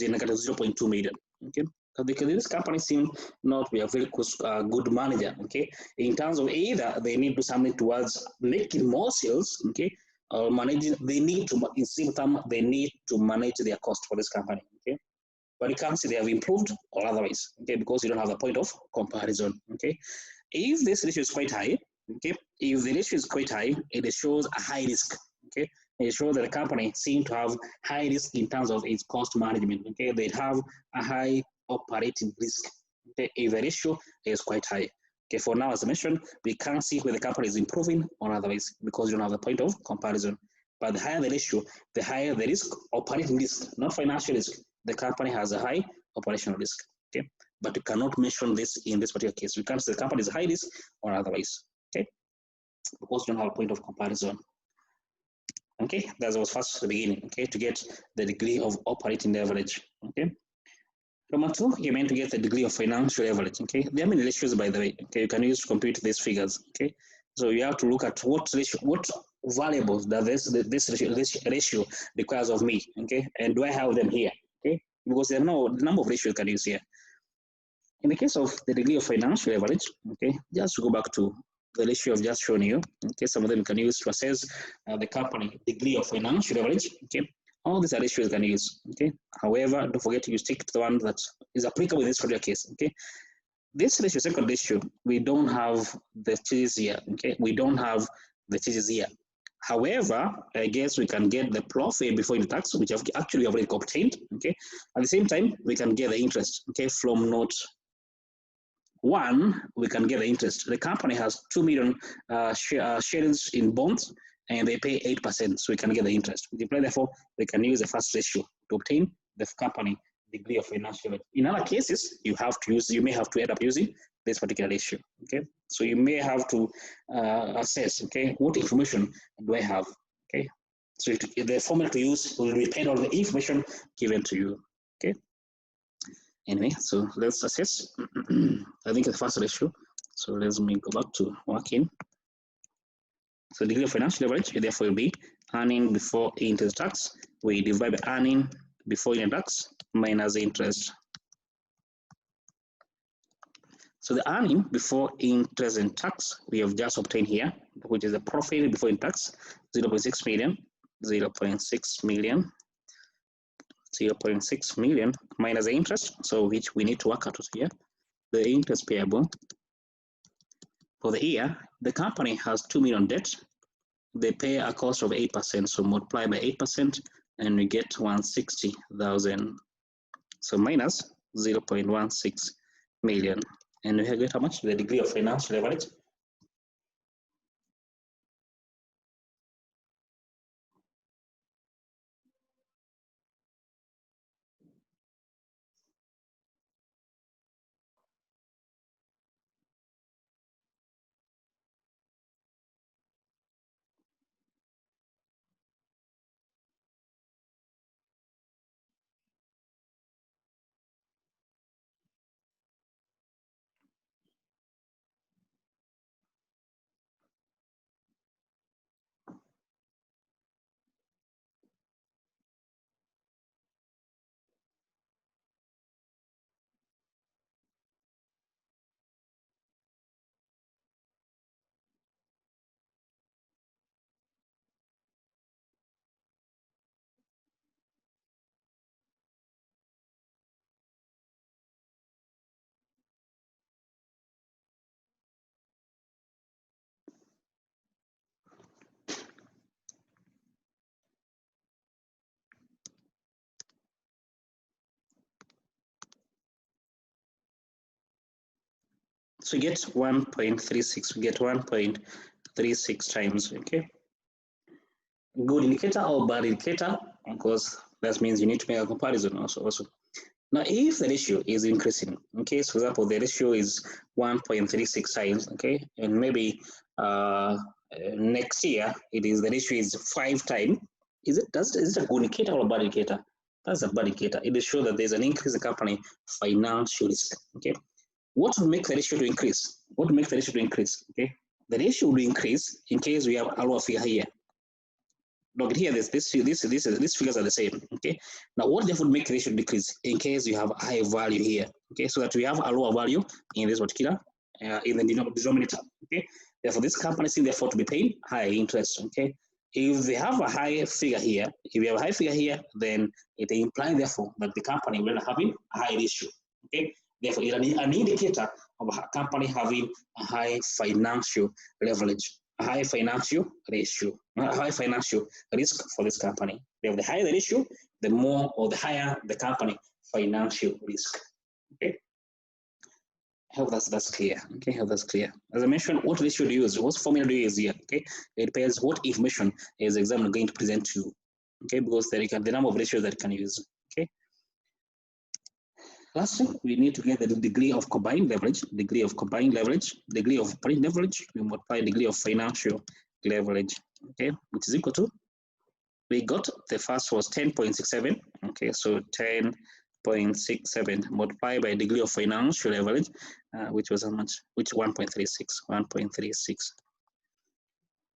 negative 0.2 million, okay. Because this company seems not be a very good manager, okay, in terms of either they need to do something towards making more sales, okay, or managing, they need to, in simple term, they need to manage their cost for this company, okay. But you can't say they have improved or otherwise, okay, because you don't have a point of comparison, okay. If this ratio is quite high, okay, if the ratio is quite high, it shows a high risk, okay. It shows that the company seems to have high risk in terms of its cost management, okay. They have a high operating risk, okay, if the ratio is quite high. Okay, for now, as I mentioned, we can't see whether the company is improving or otherwise because you don't have a point of comparison. But the higher the ratio, the higher the risk, operating risk, not financial risk. The company has a high operational risk. Okay, but you cannot mention this in this particular case. We can't say the company is high risk or otherwise. Okay, because you don't have a point of comparison. Okay, that was first the beginning. Okay, to get the degree of operating leverage. Okay. Number two, you're meant to get the degree of financial leverage. Okay, there are many ratios, by the way. Okay, you can use to compute these figures. Okay, so you have to look at what ratio, what variables does this ratio requires of me. Okay, and do I have them here? Okay, because there are no the number of ratios you can use here. In the case of the degree of financial leverage, okay, just to go back to the ratio I've just shown you. Okay, some of them you can use to assess the company degree of financial leverage. Okay, all these are ratios you can use. Okay, however, don't forget you stick to the one that is applicable in this particular case. Okay, this ratio, second ratio, we don't have the changes here. Okay, we don't have the changes here. However, I guess we can get the profit before the tax, which have actually already obtained. Okay, at the same time, we can get the interest. Okay, from note one, we can get the interest. The company has 2 million shares in bonds and they pay 8%, so we can get the interest. Therefore, we can use the first ratio to obtain the company degree of financial leverage. In other cases, you may have to end up using this particular ratio. Okay, so you may have to assess, okay, what information do I have? Okay, so the formula to use will depend on the information given to you. Okay. Anyway, so let's assess. I think the first ratio. So let me go back to working. So degree of financial leverage, therefore, will be earning before interest tax. We divide by earning before interest tax minus interest. So the earning before interest and tax we have just obtained here, which is the profit before interest tax, 0.6 million, 0.6 million, 0.6 million minus the interest, so which we need to work out here. The interest payable for the year, the company has 2 million debt. They pay a cost of 8%, so multiply by 8% and we get 160,000. So minus 0.16 million. And we get how much? The degree of financial leverage. So we get 1.36, we get 1.36 times, okay? Good indicator or bad indicator, because that means you need to make a comparison also. Now, if the ratio is increasing, okay, so for example, the ratio is 1.36 times, okay, and maybe next year the ratio is 5 times, is it a good indicator or a bad indicator? That's a bad indicator. It will show that there's an increase in the company financial risk, okay? What will make the ratio to increase? What will make the ratio to increase, okay? The ratio will increase in case we have a lower figure here. Look here, these figures are the same, okay? Now, what therefore make the ratio decrease in case you have a high value here, okay? So that we have a lower value in this particular, in the denominator, okay? Therefore, this company is therefore to be paying high interest, okay? If they have a high figure here, then it implies therefore that the company will have a high ratio, okay? Therefore, it's an indicator of a company having a high financial leverage, a high financial ratio, a high financial risk for this company. The higher the ratio, the more or the higher the company financial risk. Okay. I hope that's clear. Okay, I hope that's clear. As I mentioned, what ratio do you use? What formula do you use here? Okay, it depends what information is the examiner going to present to you. Okay, because there can the number of ratios that you can use. Okay. Lastly, we need to get the degree of combined leverage, degree of operating leverage, we multiply degree of financial leverage, okay, which is equal to, we got the first was 10.67, okay, so 10.67 multiplied by degree of financial leverage, which was how much? Which 1.36.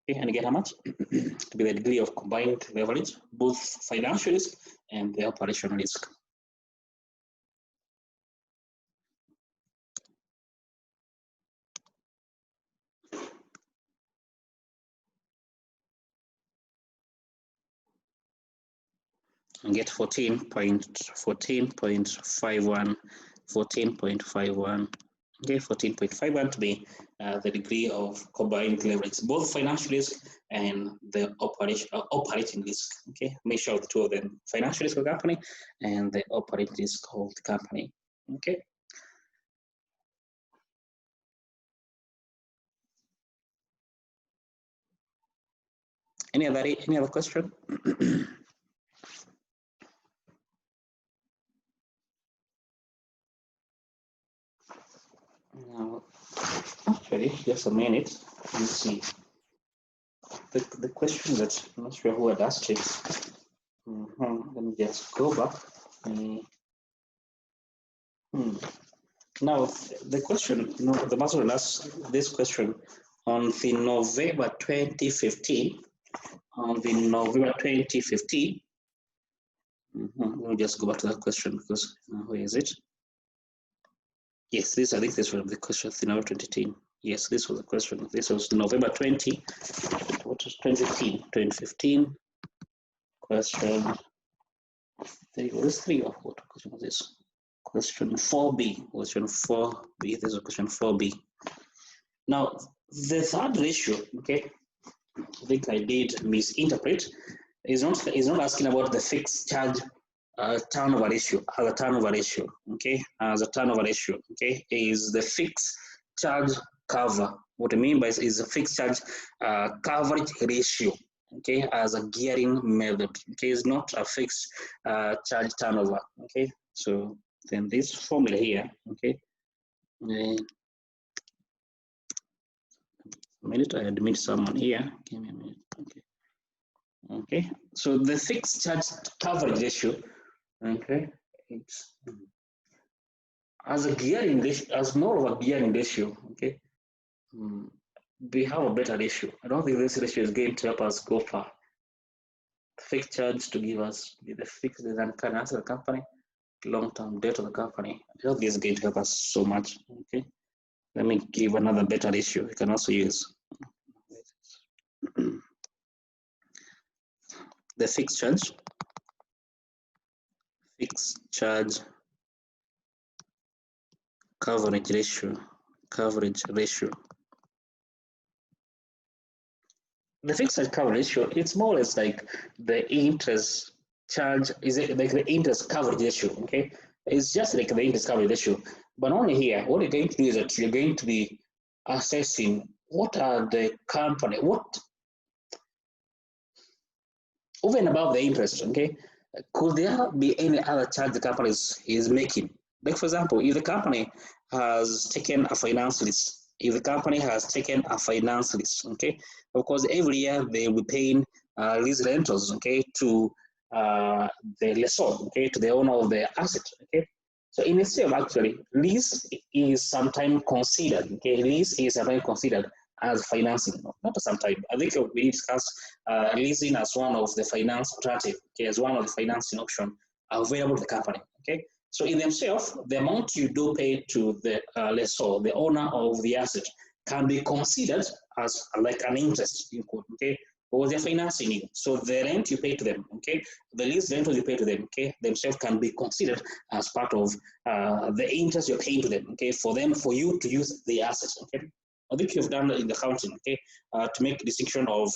Okay, and get how much? To be the degree of combined leverage, both financial risk and the operational risk. And get 14.51, okay, 14.51 to be the degree of combined leverage, both financial risk and the operating risk, okay? Make sure the two of them, financial risk of the company and the operating risk of the company, okay? Any other question? Now, actually, just a minute. Let's see. The question that I'm not sure who had asked it. Let me just go back. Now, the question, the master asked this question on the November 2015. On the November 2015. Let me just go back to that question because where is it? Yes, I think this was the question, November 2018. Yes, this was the question. This was November 20, what was 2015 question. Was 3 or what question was this? Question 4B, this is question 4B. Now, the third ratio, okay, I think I did misinterpret, is not asking about the fixed charge turnover ratio, as a turnover ratio, okay, is the fixed charge cover. What I mean by is a fixed charge coverage ratio, okay, as a gearing method, okay, is not a fixed charge turnover, okay. So then this formula here, okay, a minute, I admit someone here, give me a minute, okay. Okay, so the fixed charge coverage ratio, okay, it's as a gearing ratio, as more of a gearing ratio, okay, we have a better ratio. I don't think this ratio is going to help us go far. Fixed charge to give us the fixed design can answer the company, long-term debt of the company. I don't think it's going to help us so much, okay. Let me give another better ratio you can also use. The fixed charge coverage ratio. The fixed charge coverage ratio, it's more or less like the interest charge, is it like the interest coverage ratio, okay? It's just like the interest coverage ratio, But only here, what you're going to do is that you're going to be assessing what are the company, what over and above the interest, okay? Could there be any other charge the company is making? Like, for example, if the company has taken a finance lease, okay, of course, every year they will be paying lease rentals, okay, to the lessor, okay, to the owner of the asset, okay. So in itself, actually, lease is sometimes considered, okay, as financing, not sometimes. I think we discussed leasing as one of the finance alternative, okay, as one of the financing option available to the company, okay. So in themselves, the amount you do pay to the lessor, the owner of the asset, can be considered as like an interest, okay, or they're financing you. So the rent you pay to them, okay, the lease rental you pay to them, okay, themselves can be considered as part of the interest you're paying to them, okay, for you to use the assets, okay. I think you've done in the accounting, okay, to make a distinction of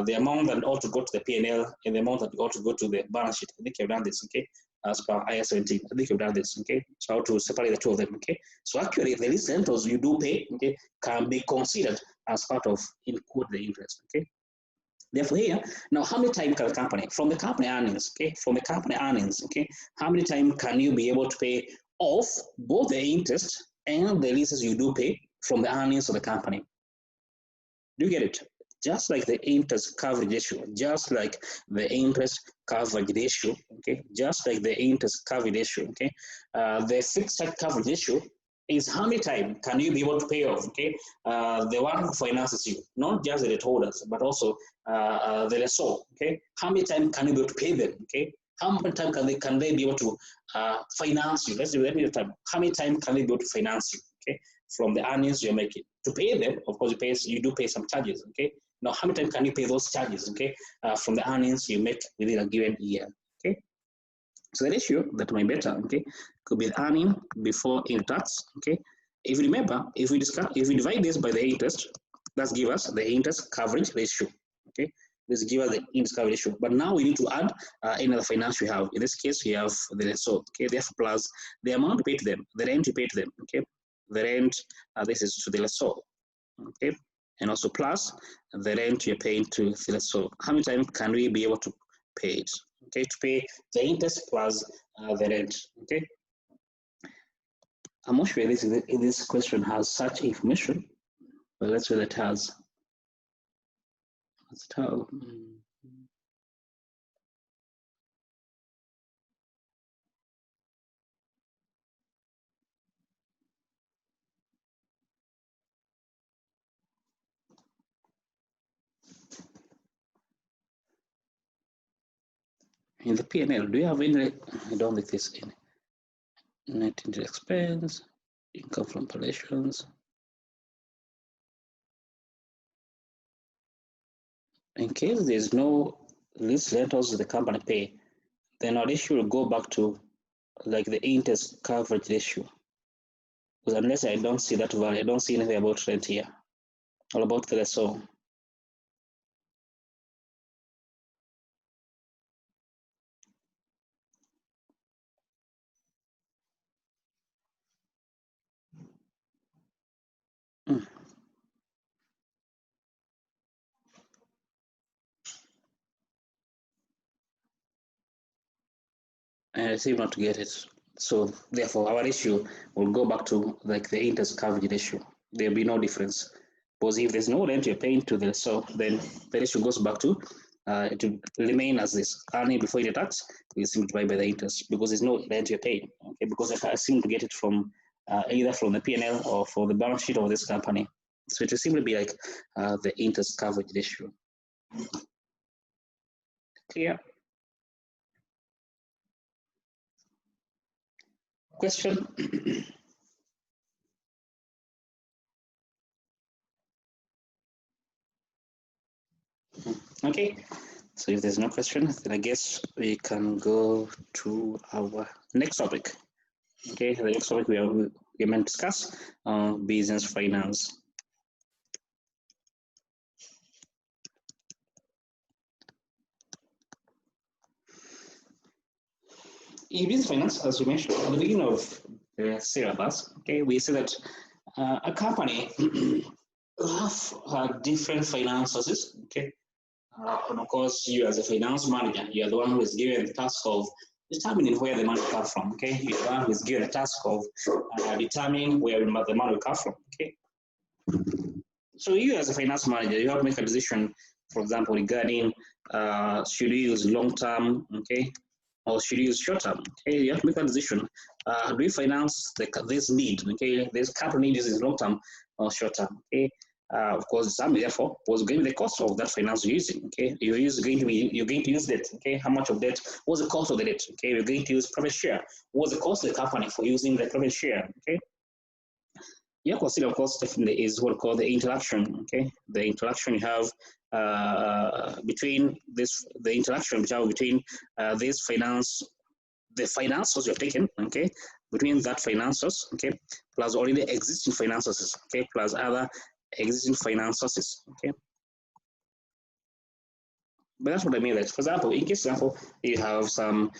the amount that ought to go to the P&L and the amount that ought to go to the balance sheet. I think you've done this, okay, as per IS 17. I think you've done this, okay. So how to separate the two of them, okay. So actually, the lease rentals you do pay, okay, can be considered as part of include the interest, okay. Therefore, here, now how many times can the company, from the company earnings, okay, okay, how many times can you be able to pay off both the interest and the leases you do pay from the earnings of the company? Do you get it? Just like the interest coverage ratio, okay, just like the interest coverage ratio, okay, the fixed coverage ratio is how many times can you be able to pay off, okay, the one who finances you, not just the debt holders, but also the lessor, okay? How many times can you be able to pay them, okay? How many times can they be able to finance you? Let's do any time. How many times can they be able to finance you, okay, from the earnings you're making? To pay them, of course, you do pay some charges, okay? Now, how many times can you pay those charges, okay, from the earnings you make within a given year, okay? So the ratio that might better, okay, could be the earning before in tax, okay. If you remember, if we divide this by the interest, that's give us the interest coverage ratio, okay. This give us the interest coverage ratio. But now we need to add any other finance we have. In this case, we have the lessor, okay. Therefore, plus the amount you pay to them, the rent you pay to them, okay. The rent, this is to the lessor, okay, and also plus the rent you're paying to the lessor. How many times can we be able to pay it? Okay, to pay the interest plus the rent. Okay, I'm not sure if this question has such information, but let's say it has. Let's tell. In the P&L, do you have any? I don't think this in net interest expense, income from operations. In case there's no lease rentals the company pay, then our ratio will go back to like the interest coverage ratio. Because unless I don't see that value, I don't see anything about rent here, or about the lessor. And I seem not to get it. So therefore, our ratio will go back to like the interest coverage ratio. There'll be no difference. Because if there's no rent you're paying to the lessor, then the ratio goes back to it will remain as this. Earning before the tax is simply divided by the interest because there's no rent you're paying. Okay, because I seem to get it from either from the P&L or from the balance sheet of this company. So it will simply be like the interest coverage ratio. Clear? Question? Okay, so if there's no question, then I guess we can go to our next topic. Okay, the next topic we are going to discuss business finance. In business finance, as we mentioned at the beginning of syllabus, okay, we see that a company have different finance sources, okay. And of course, you as a finance manager, you are the one who is given the task of determining where the money comes from, okay. You are the one who is given the task of determining where the money will come from, okay. So you as a finance manager, you have to make a decision, for example, regarding should you use long-term, okay, or should you use short-term? Okay, you have to make a decision. Do we finance this need? Okay, this capital need is long-term or short-term? Okay, of course, some therefore was going to be the cost of that finance you're using. Okay, you're going to use debt. Okay, how much of debt? What's the cost of the debt? Okay, you're going to use profit share. What's the cost of the company for using the profit share? Okay. Yeah, consider, of course, definitely is what we call the interaction. Okay, the interaction you have between the interaction between this the finances you've taken, okay, between that finances, okay, plus already existing finances, okay, plus other existing finances, okay. But that's what I mean. That, for example, in case, example, you have some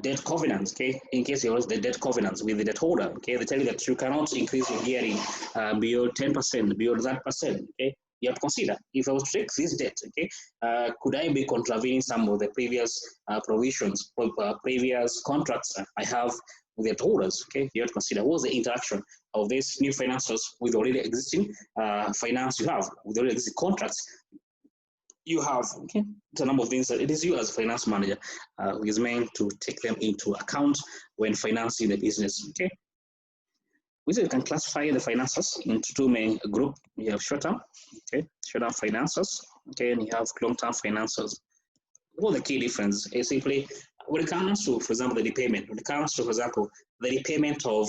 debt covenants, okay? In case you have the debt covenants with the debt holder, okay? They tell you that you cannot increase your gearing beyond 10%, beyond that percent, okay? You have to consider, if I was to take this debt, okay, could I be contravening some of the previous provisions, previous contracts I have with the debt holders, okay? You have to consider what's the interaction of these new finances with already existing finance you have, with already existing contracts you have, okay? It's a number of things that it is you as a finance manager who is meant to take them into account when financing the business, okay? We can classify the finances into two main groups. You have short-term, okay, short-term finances, okay, and you have long-term finances. What the key difference is simply when it comes to, for example, the repayment, when it comes to, for example, the repayment of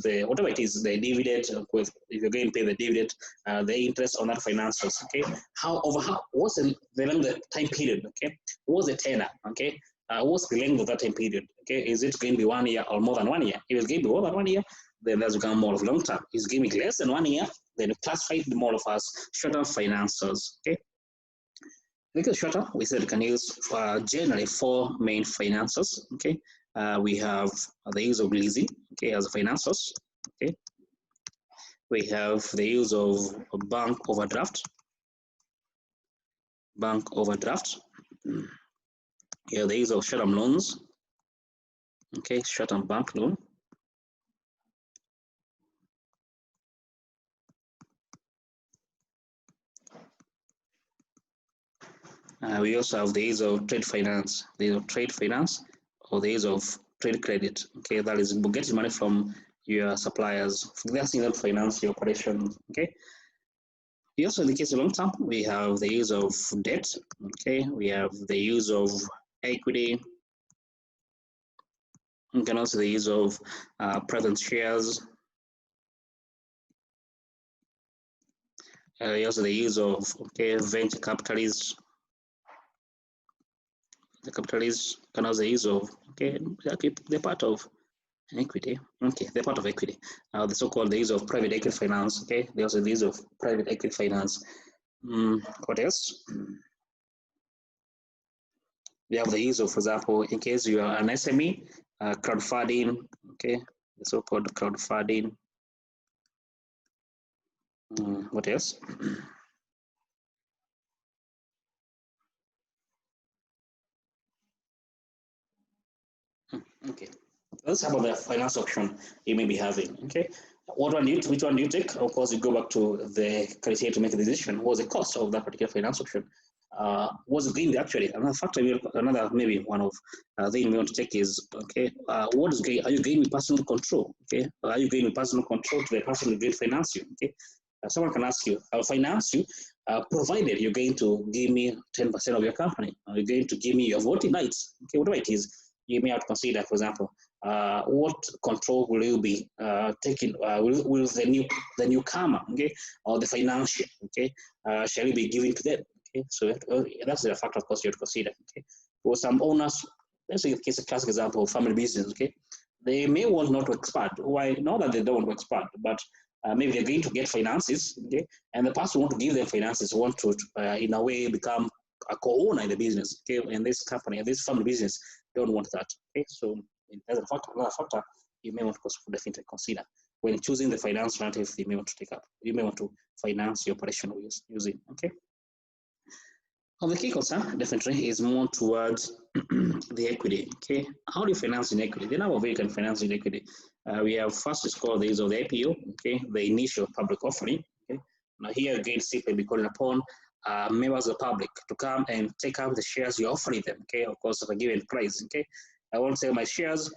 the, whatever it is, the dividend, with, if you're going to pay the dividend, the interest on that finances, okay? What's the length of the time period, okay? What's the tenor, okay? What's the length of that time period, okay? Is it going to be 1 year or more than 1 year? If it's going to be more than 1 year, then that's become more of long term. If it's going to be less than 1 year, then we classify it more of as short-term finances, okay? Because shorter, we said we can use generally 4 main finances. Okay, we have the use of leasing, okay, as finances. Okay, we have the use of bank overdraft. Yeah, the use of short-term loans. Okay, short-term bank loan. We also have the use of trade finance, the use of trade finance, or the use of trade credit. Okay, that is getting money from your suppliers. That's in finance your operations. Okay. Also, in the case of long term, we have the use of debt. Okay, we have the use of equity. You can also the use of present shares. Also the use of venture capitalists. The capitalists can also use of they're part of equity. Okay, they're part of equity. The so-called the use of private equity finance. Okay, they also the use of private equity finance. What else? We have the use of, for example, in case you are an SME, crowdfunding. Okay, the so-called crowdfunding. What else? Okay, let's have about the finance option you may be having. Okay, which one do you take? Of course, you go back to the criteria to make a decision. What was the cost of that particular finance option? What's the gain actually? Another factor, another maybe one of thing we want to take is what is gain? Are you gaining personal control? Okay, are you gaining personal control to the person who will finance you? Okay, someone can ask you, I'll finance you, provided you're going to give me 10% of your company. You're going to give me your voting rights. Okay, whatever it is. You may have to consider, for example, what control will you be taking? Will the newcomer, okay, or the financial, okay, shall you be giving to them? Okay, so that's the factor, of course, you have to consider. Okay, for some owners, let's say a classic example of family business. Okay, they may want not to expand. Why? Not that they don't want to expand, but maybe they're going to get finances. Okay, and the person who want to give them finances want to, in a way, become a co-owner in the business. Okay, and this company, and this family business don't want that. Okay, so as a factor, another factor you may want to definitely consider when choosing the finance alternative you may want to take up. You may want to finance your operation using. Okay. Well, the key concern definitely is more towards the equity. Okay, how do you finance in equity? The number of ways you can finance in equity. We have first discovered the use of the IPO. Okay, the initial public offering. Okay, now here again, simply be calling upon members of the public to come and take up the shares you're offering them. Okay, of course, at a given price. Okay, I want to sell my shares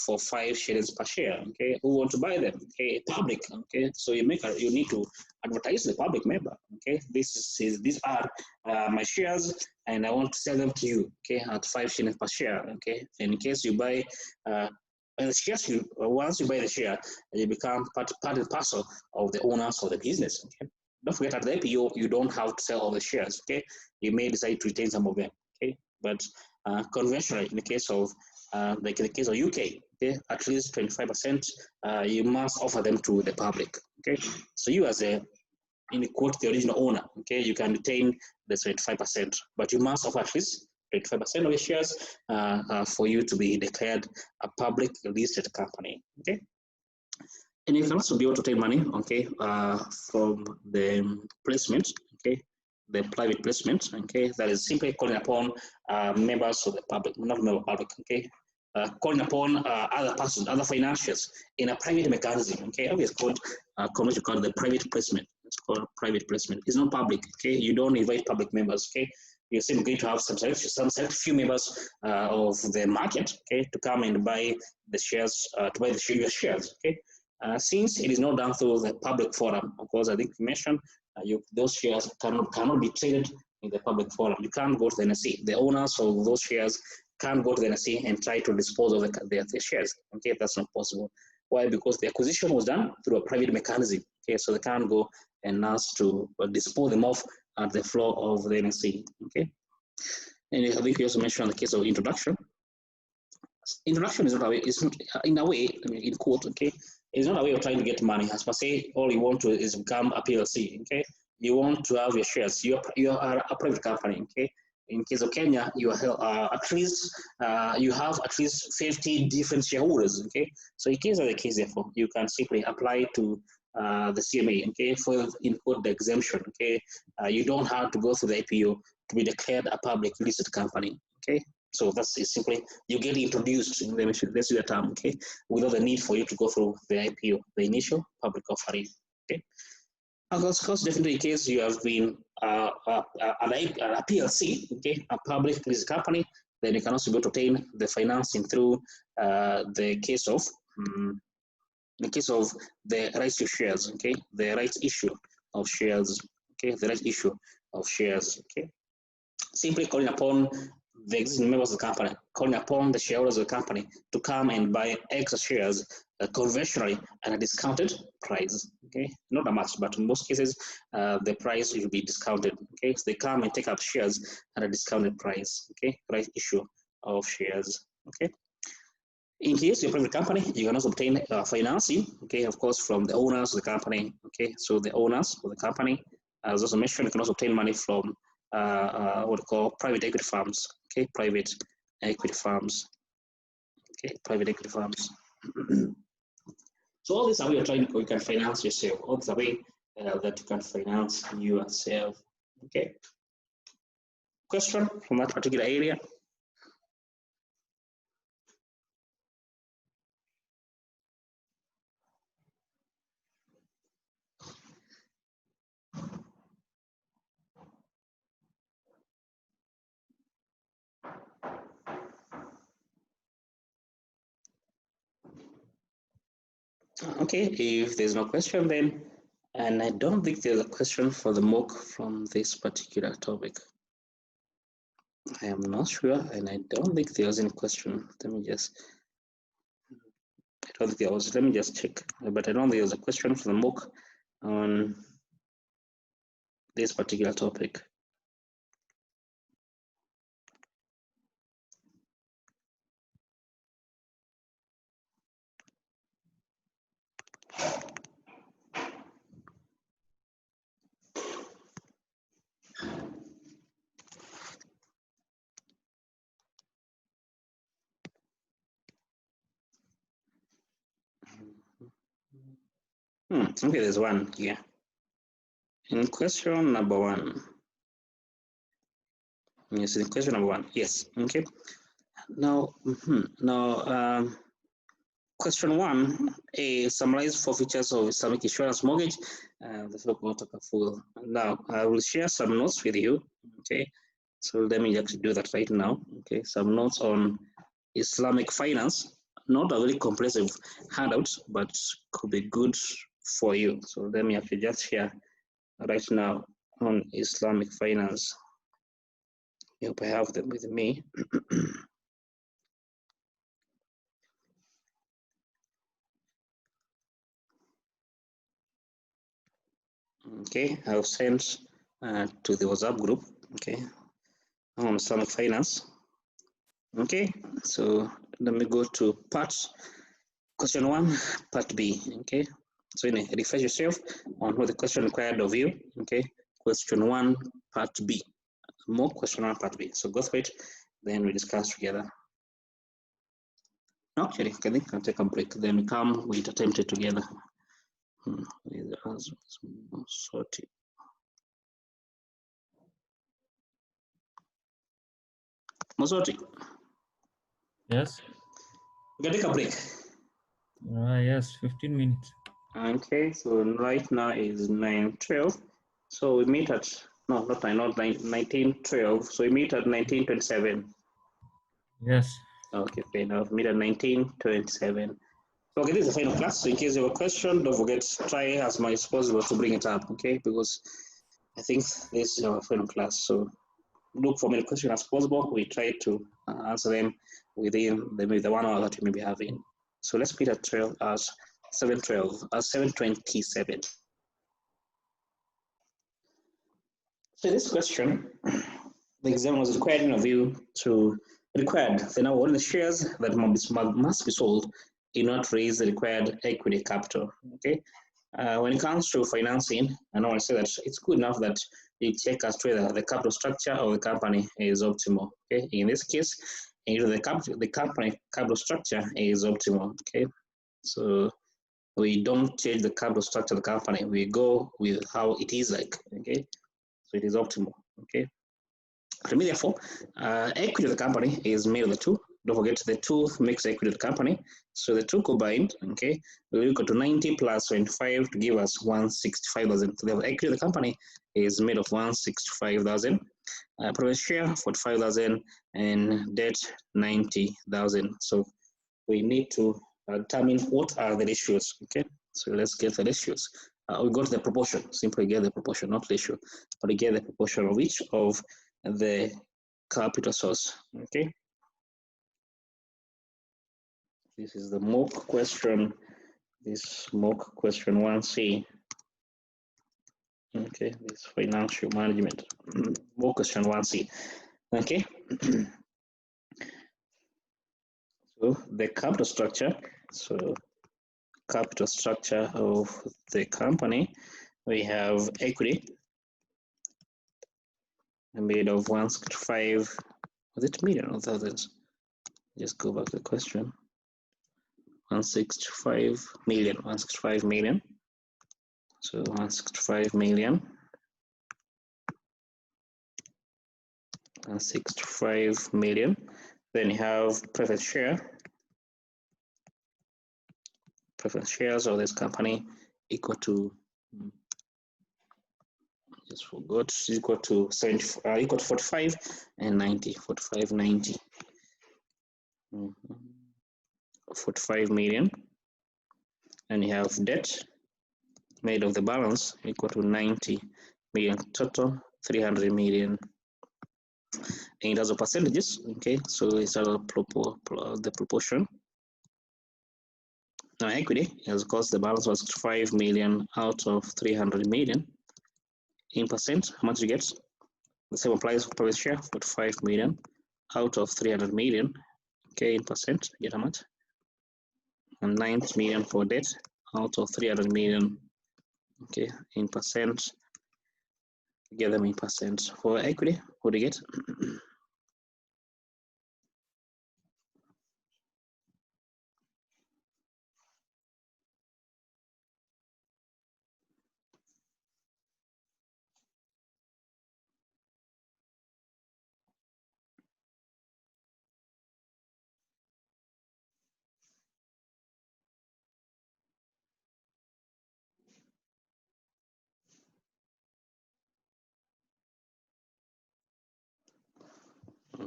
for 5 shillings per share. Okay, who want to buy them? Okay, public. Okay, so you need to advertise the public member. Okay, these are my shares, and I want to sell them to you. Okay, at 5 shillings per share. Okay, and in case you buy the shares, once you buy the share, you become part and parcel of the owners of the business. Okay, don't forget at the IPO, you don't have to sell all the shares. Okay, you may decide to retain some of them. Okay, but conventionally, in the case of like in the case of UK, okay, at least 25%, you must offer them to the public. Okay, so you as a in quote the original owner, okay, you can retain the 25%, but you must offer at least 25% of the shares for you to be declared a public listed company. Okay, and you can also be able to take money, okay, from the placement, okay, the private placement, okay, that is simply calling upon members of the public, not member public, okay, calling upon other persons, other financiers in a private mechanism, okay, it's called commercial called the private placement. It's called private placement. It's not public, okay. You don't invite public members, okay. You're simply going to have some select few members of the market, okay, to come and buy the shares, to buy your shares, okay. Since it is not done through the public forum, of course, I think you mentioned those shares cannot be traded in the public forum. You can't go to the NSE. The owners of those shares can't go to the NSE and try to dispose of their shares. Okay, that's not possible. Why? Because the acquisition was done through a private mechanism. Okay, so they can't go and ask to dispose them off at the floor of the NSE. Okay, and I think you also mentioned the case of introduction. Introduction is not a way, it's not, in a way, I mean, in quote, okay, it's not a way of trying to get money. As per se, all you want to is become a PLC, okay? You want to have your shares. You are a private company, okay? In case of Kenya, you are at least you have at least 50 different shareholders, okay? So in case of the case, therefore, you can simply apply to the CMA, okay, for input the exemption, okay? You don't have to go through the IPO to be declared a public listed company, okay? So that's simply you get introduced, let's use the term, okay, without the need for you to go through the IPO, the initial public offering, okay. Of course, definitely in case you have been a PLC, okay, a public listed company, then you can also go to obtain the financing through the case of the rights to shares, okay, the rights issue of shares, okay, the rights issue of shares, okay. Simply calling upon the existing members of the company, calling upon the shareholders of the company to come and buy extra shares conventionally at a discounted price. Okay, not that much, but in most cases, the price will be discounted. Okay, so they come and take up shares at a discounted price. Okay, right issue of shares. Okay. In case you're a private company, you can also obtain financing, okay, of course, from the owners of the company, okay, so the owners of the company, as also mentioned, you can also obtain money from what we call private equity firms, okay, private equity firms, okay, private equity firms. So all this are way you can finance yourself, all this are way that you can finance yourself, okay. Question from that particular area? Okay, if there's no question then, and I don't think there's a question for the mock from this particular topic. I am not sure, and I don't think there's any question. Let me just, I don't think there was, let me just check, but I don't think there's a question for the mock on this particular topic. Okay, there's one here. In question number 1. Yes, in question number 1. Yes. Okay. Now, question 1 is summarize 4 features of Islamic insurance mortgage. Now, I will share some notes with you. Okay. So let me actually do that right now. Okay. Some notes on Islamic finance. Not a very comprehensive handout, but could be good for you. So let me actually just share right now on Islamic finance. I hope I have them with me. Okay, I've sent to the WhatsApp group. Okay, on Islamic finance. Okay, so let me go to question 1, part B. Okay, so refresh yourself on what the question required of you. Okay, question 1, part B. More question 1, part B. So go through it, then we discuss together. Actually, I think I'll take a break. Then we come, we attempt it together. The answer is sorted. Mosoti. Yes. We can take a break. Yes, 15 minutes. Okay, so right now is 9:12. So we meet at, no, not 19:12. So we meet at 19:27. Yes. Okay, fair enough. Meet at 19:27. So okay, this is the final class. So in case you have a question, don't forget, try as much as possible to bring it up, okay? Because I think this is our final class. So look for many questions as possible. We try to answer them within the 1 hour that you may be having. So let's meet at 12 as 7:27. So this question, the exam was requiring of you to required the number of the shares that must be sold in order to raise the required equity capital. Okay. When it comes to financing, I want to say that it's good enough that you check as to whether the capital structure of the company is optimal. Okay. In this case, the company capital structure is optimal. Okay. So we don't change the capital structure of the company. We go with how it is like. Okay. So it is optimal. Okay. Therefore, equity of the company is made of the two. Don't forget the two makes equity of the company. So the two combined, okay, will equal to 90 plus 25 to give us 165,000. So the equity of the company is made of 165,000. Preference share 45,000 and debt 90,000. So we need to determine what are the ratios. Okay, so let's get the ratios. We got the proportion. Simply get the proportion, not ratio, but we get the proportion of each of the capital source. Okay, this is the mock question. This mock question 1C. Okay, this financial management mock question 1C. Okay, so the capital structure. So capital structure of the company, we have equity made of 165. Was it million or thousands? Just go back to the question. 165 million, 165 million. So 165 million. 165 million. Then you have preference share. Preference shares of this company equal to, just forgot, equal to 45 and 90. 45, 90. 45 million. And you have debt made of the balance equal to 90 million, total 300 million. In terms of percentages, okay, so it's the proportion. Now equity, as of course the balance was 5 million out of 300 million. In percent, how much you get? The same applies for preference share, 45 million out of 300 million. Okay, in percent, get how much? And 90 million for debt out of 300 million. Okay, in percent, get them in percent. For equity, what do you get?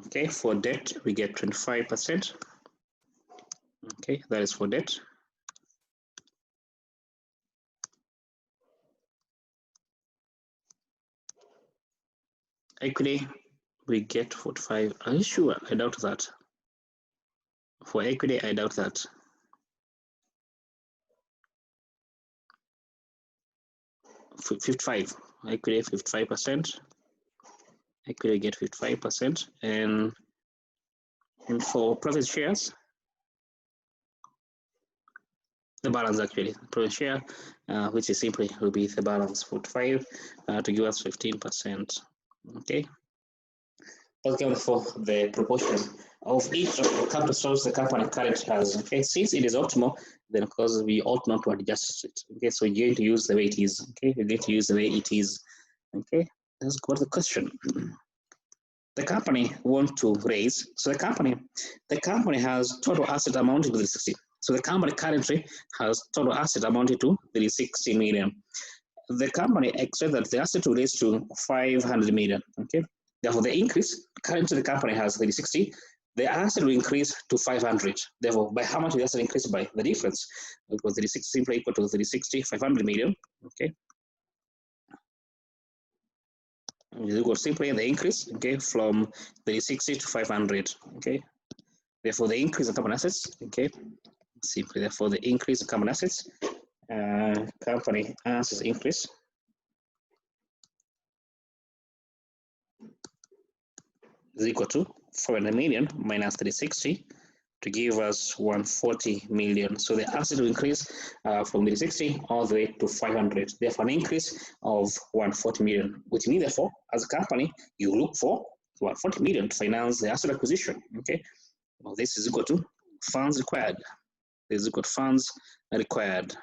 Okay, for debt, we get 25%. Okay, that is for debt. Equity, we get 45. Are you sure? I doubt that. For equity, I doubt that. For 55, equity 55%. Equity get 55%, and for profit shares, the balance actually profit share, which is simply will be the balance 45 to give us 15%. Okay. Let's go for the proportion of each of the capital stocks the company currently has. Okay, since it is optimal, then of course we ought not to adjust it. Okay, so you're going to use the way it is. Okay, you're going to use the way it is. Okay, let's go to the question. The company want to raise. So the company has total asset amounting to 60. So the company currently has total asset amounting to 360 million. The company expects that the asset will raise to 500 million. Okay. Therefore, the increase, currently the company has 360, the asset will increase to 500. Therefore, by how much will the asset increase by? The difference, because 360 simply equal to 360, 500 million, okay? Is equal simply the increase, okay, from 360 to 500, okay? Therefore, the increase in company assets, okay? Simply, therefore, the increase in company assets, company assets increase, is equal to 400 million minus 360 to give us 140 million. So the asset will increase from 360 all the way to 500. Therefore, an increase of 140 million, which means therefore, as a company, you look for 140 million to finance the asset acquisition. Okay, well, this is equal to funds required. This is equal to funds required.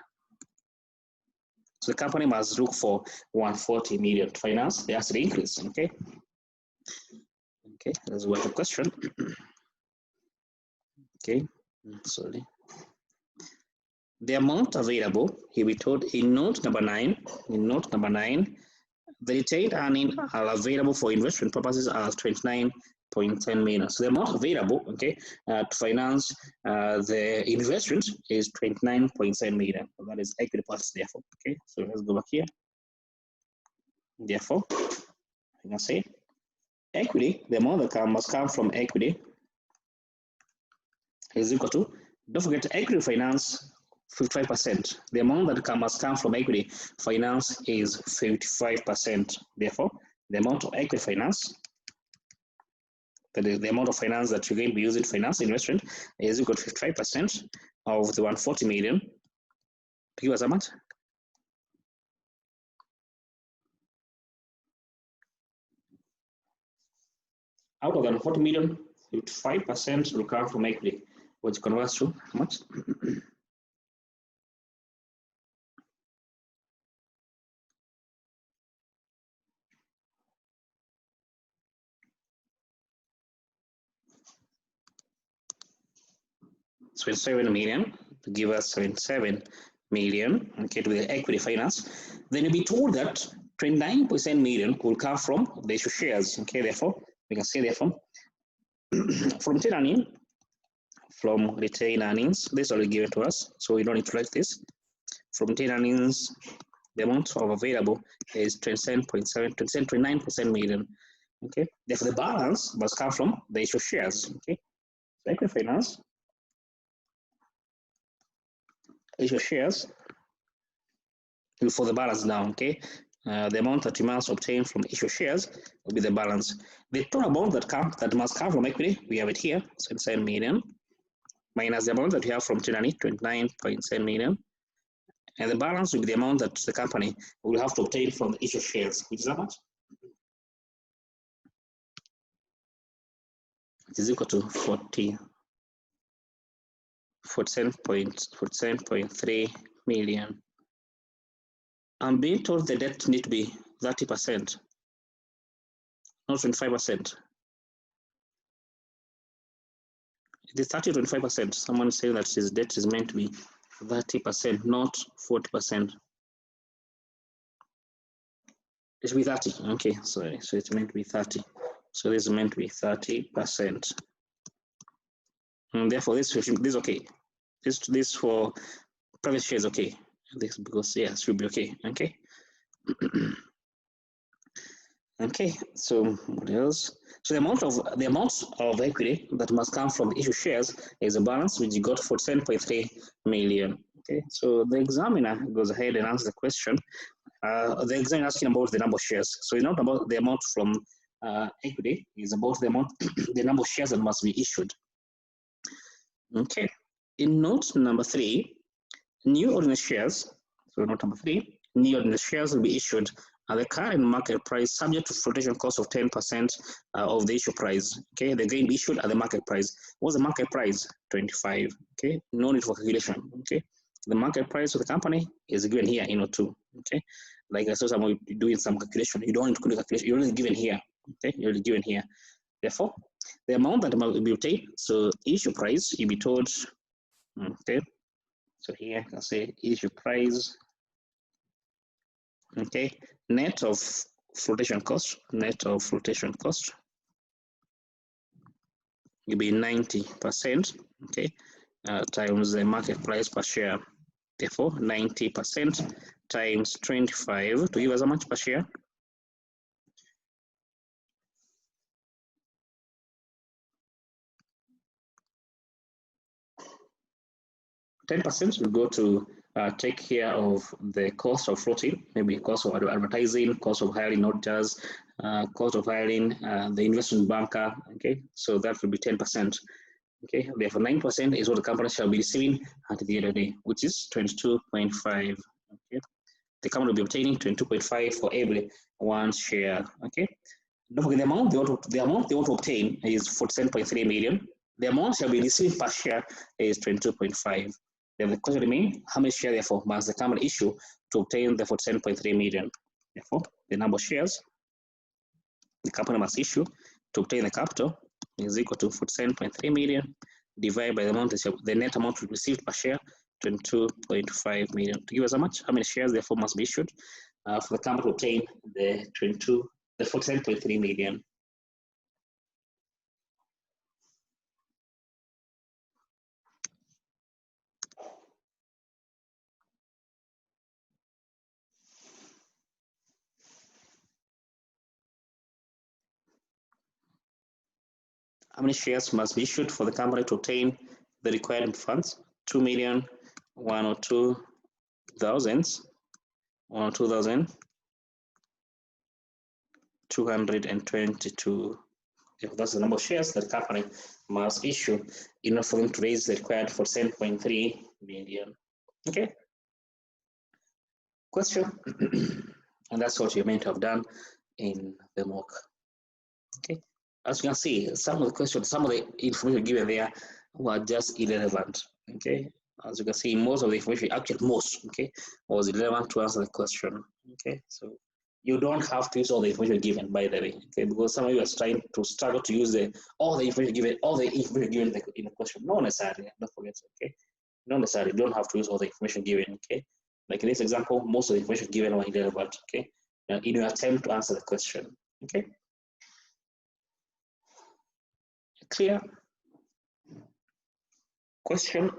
So the company must look for 140 million to finance the asset increase. Okay. Okay, that's what the question. Okay, sorry. The amount available, here we told in note number 9, the retained earnings are available for investment purposes as 29.10 million. So the amount available, okay, to finance the investment is 29.7 million. So that is equity plus, therefore. Okay, so let's go back here. Therefore, I can say equity, the amount that must come from equity is equal to, don't forget, equity finance 55%. The amount that must come from equity finance is 55%. Therefore, the amount of equity finance, that is the amount of finance that you're going to be using to finance investment, is equal to 55% of the 140 million. To give us how much? Out of the 140 million, 55% will come from equity, which converts to how much? So 7 million to give us 77 million, okay, to the equity finance. Then you'll be told that 29% million will come from the issue shares. Okay, therefore, we can say therefore from retained earnings, this is already given to us, so we don't need to write this. From retained earnings, the amount of available is 29% million. Okay, therefore the balance must come from the issue shares. Okay, so equity finance, issue shares for the balance now. Okay, the amount that you must obtain from issue shares will be the balance. The total amount that must come from equity, we have it here, 7 million, minus the amount that we have from Trinity, 29.7 million, and the balance will be the amount that the company will have to obtain from the issue shares, which is how much? It is equal to 47.3 million. I'm being told the debt need to be 30%, not 25%. It is 30 to 25%. Someone is saying that his debt is meant to be 30%, not 40%. It should be 30. Okay, sorry. So it's meant to be 30. So this is meant to be 30%. And therefore, this is okay. This for private shares okay. This because yeah, it should be okay. Okay. Okay. So what else? So the amount of equity that must come from the issue shares is a balance which you got for 10.3 million. Okay. So the examiner goes ahead and answers the question. The examiner asking about the number of shares. So it's not about the amount from equity. It's about the amount, the number of shares that must be issued. Okay. In note number 3, new ordinary shares. So note number 3, new ordinary shares will be issued at the current market price, subject to flotation cost of 10% of the issue price. Okay, they're going to be issued at the market price. What's the market price? 25. Okay, no need for calculation. Okay, the market price of the company is given here in note 2. Okay, like I saw someone doing some calculation. You don't need to do calculation. You're only given here. Okay, you're only given here. Therefore, the amount that will be obtained. So issue price, you'll be told. Okay, so here I can say issue price. Okay, net of flotation cost, will be 90%, okay, times the market price per share. Therefore, 90% times 25 to give us how much per share? 10% will go to take care of the cost of floating, maybe cost of advertising, cost of hiring auditors, cost of hiring the investment banker. Okay, so that will be 10%. Okay, therefore 9% is what the company shall be receiving at the end of the day, which is 22.5. Okay, the company will be obtaining 22.5 for every one share. Okay, don't forget the amount they want to obtain is 47.3 million. The amount shall be received per share is 22.5. Then the question remains, how many shares therefore must the company issue to obtain the 47.3 million? Therefore, the number of shares the company must issue to obtain the capital is equal to 47.3 million divided by the amount, the net amount received per share, 22.5 million. To give us how much? How many shares therefore must be issued for the company to obtain the 47.3 million? How many shares must be issued for the company to obtain the required funds? 2,102,222. That's the number of shares that the company must issue in order for them to raise the required 47.3 million. Okay. Question. And that's what you're meant to have done in the mock. Okay. As you can see, some of the questions, some of the information given there were just irrelevant. Okay. As you can see, most of the information, actually most, okay, was irrelevant to answer the question. Okay. So you don't have to use all the information given, by the way, okay, because some of you are trying to struggle to use all the information given in the question. Not necessarily, don't forget, okay. Not necessarily, you don't have to use all the information given, okay. Like in this example, most of the information given were irrelevant, okay, in your attempt to answer the question, okay. Clear? Question?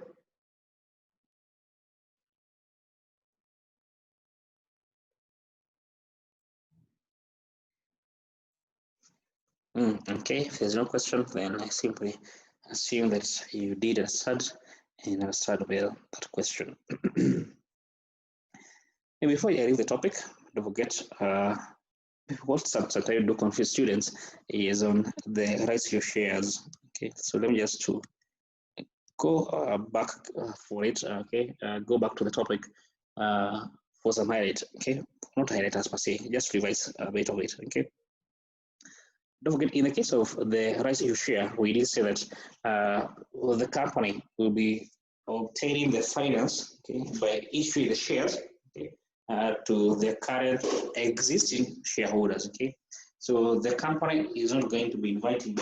Okay, if there's no question, then I simply assume that you did understand and understand well that question. And before I leave the topic, don't forget what sometimes do confuse students is on the rights to your shares. Okay, so let me just to go back for it. Okay, go back to the topic for some highlight. Okay, not highlight as per se, just revise a bit of it. Okay. Don't forget, in the case of the rights issue share, we did say that the company will be obtaining the finance, okay, by issuing the shares, okay, to the current existing shareholders. Okay, so the company is not going to be inviting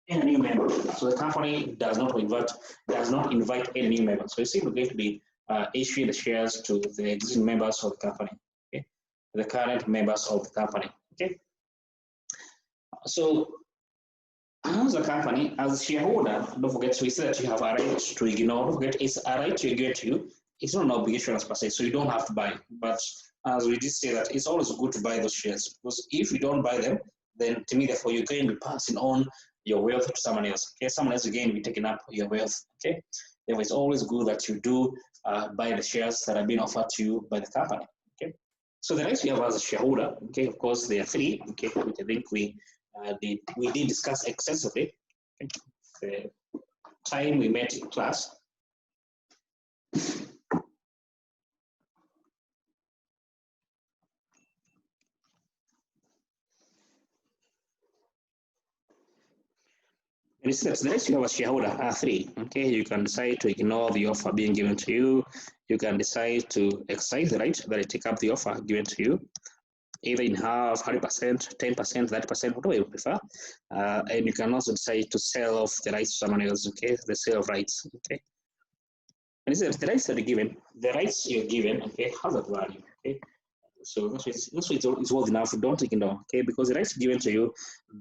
any new member. So the company does not invite any new member. So it's simply going to be issuing the shares to the existing members of the company, okay, the current members of the company. Okay. So as a company, as a shareholder, don't forget we said that you have a right to ignore. Don't forget it's a right to give to you. It's not an obligation per se, so you don't have to buy. But as we did say that it's always good to buy those shares, because if you don't buy them, then to me therefore you're going to be passing on your wealth to someone else. Okay, someone else again will be taking up your wealth. Okay, therefore it's always good that you do buy the shares that are being offered to you by the company. Okay, so the rights we have as a shareholder, okay, of course there are three. Okay, which I think we did discuss extensively. Okay. The time we met in class. And it's the rights you have as shareholder are three. Okay, you can decide to ignore the offer being given to you. You can decide to exercise the right that you take up the offer given to you, either in half, 100%, 10%, 30%, whatever you prefer. And you can also decide to sell off the rights to someone else. Okay, the sale of rights. Okay, and it's the rights that you're given. The rights you're given, okay, has a value. Okay. So that's why it's worth enough. Don't take it down, okay? Because the rights given to you,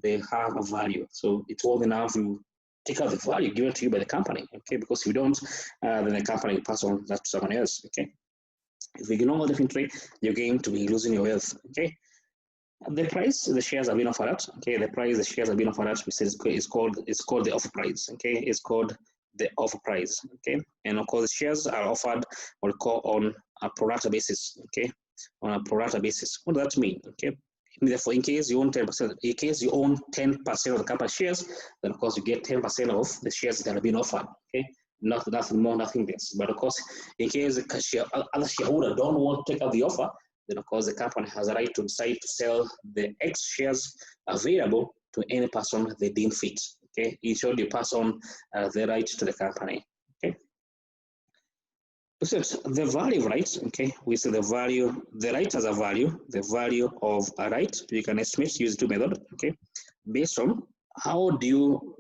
they have a value. So it's worth enough you take out the value given to you by the company, okay? Because if you don't, then the company will pass on that to someone else, okay? If you ignore the different trade, you're going to be losing your wealth, okay? The price the shares have been offered at, okay? The price the shares have been offered at, we said it's called the offer price, okay? It's called the offer price, okay? And of course, the shares are offered what we call on a pro rata basis, okay? On a pro rata basis. What does that mean? Okay. Therefore, in case you own 10%, in case you own 10% of the company shares, then of course you get 10% of the shares that have been offered. Okay. Nothing more, nothing less. But of course, in case the other shareholder don't want to take up the offer, then of course the company has a right to decide to sell the X shares available to any person they deem fit. Okay. It should you pass on the right to the company. Okay. So the value of rights, okay, we say the right has a value, the value of a right, you can estimate use two methods, okay, based on how do you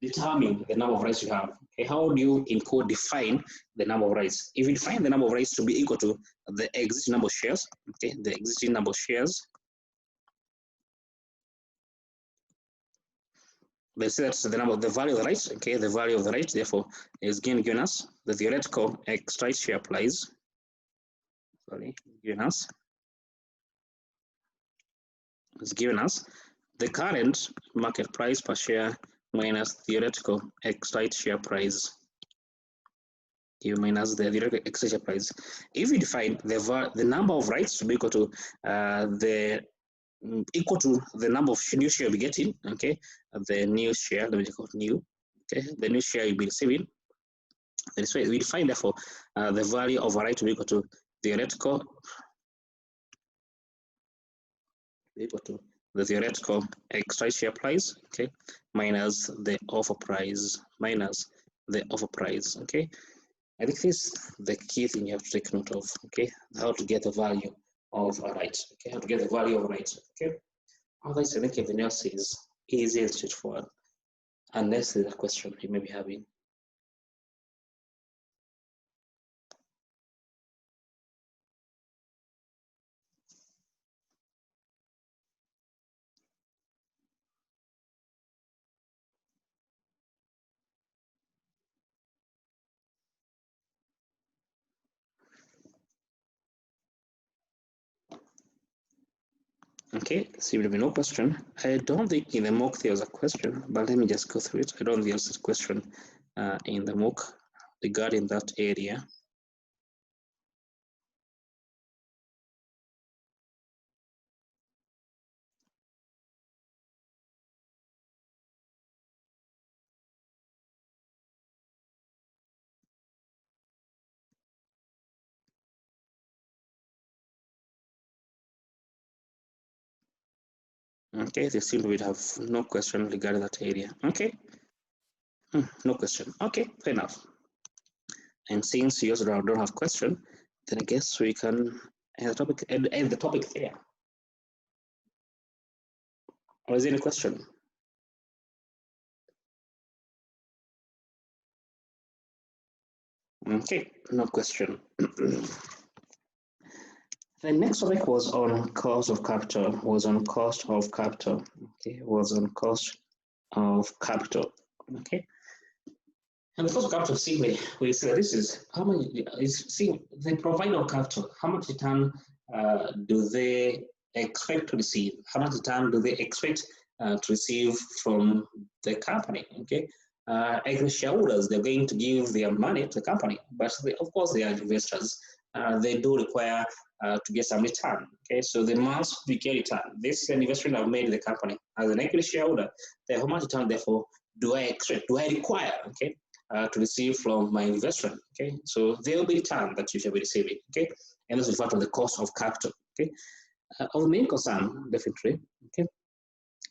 determine the number of rights you have, okay, how do you in code define the number of rights. If you define the number of rights to be equal to the existing number of shares, okay, the existing number of shares, they say that's the value of the rights, okay, the value of the right, therefore, is given us the theoretical X right share applies, is given us the current market price per share minus theoretical X right share price, minus the theoretical X share price. If we define the number of rights to be equal to the number of new share you'll be getting, okay, the new share, let me call it new, okay, the new share you'll be receiving. This way, we define therefore the value of a right to be equal to theoretical X right share price, okay, minus the offer price, okay. I think this is the key thing you have to take note of, okay, how to get the value of a right, okay, how to get the value of a right, okay. Otherwise, I think everything else is easy and straightforward, unless there's a question you may be having. Okay, seems to be no question. I don't think in the mock there was a question, but let me just go through it. I don't think there's a question in the mock regarding that area. Okay, they seem to have no question regarding that area. Okay, no question. Okay, fair enough. And since you also don't have question, then I guess we can end the topic there. Or is there any question? Okay, no question. The next topic was on cost of capital. Okay, was on cost of capital. Okay. And the cost of capital, simply, we say this is how much is the provider of capital, how much return do they expect to receive? How much return do they expect to receive from the company? Okay. Equity shareholders, they're going to give their money to the company, but of course they are investors. They do require to get some return. Okay, so they must get return. This is an investment I've made in the company as an equity shareholder. How much return, therefore, do I expect? Do I require? Okay, to receive from my investment. Okay, so there will be return that you shall be receiving. Okay, and this is part of the cost of capital. Okay, our main concern, definitely. Okay.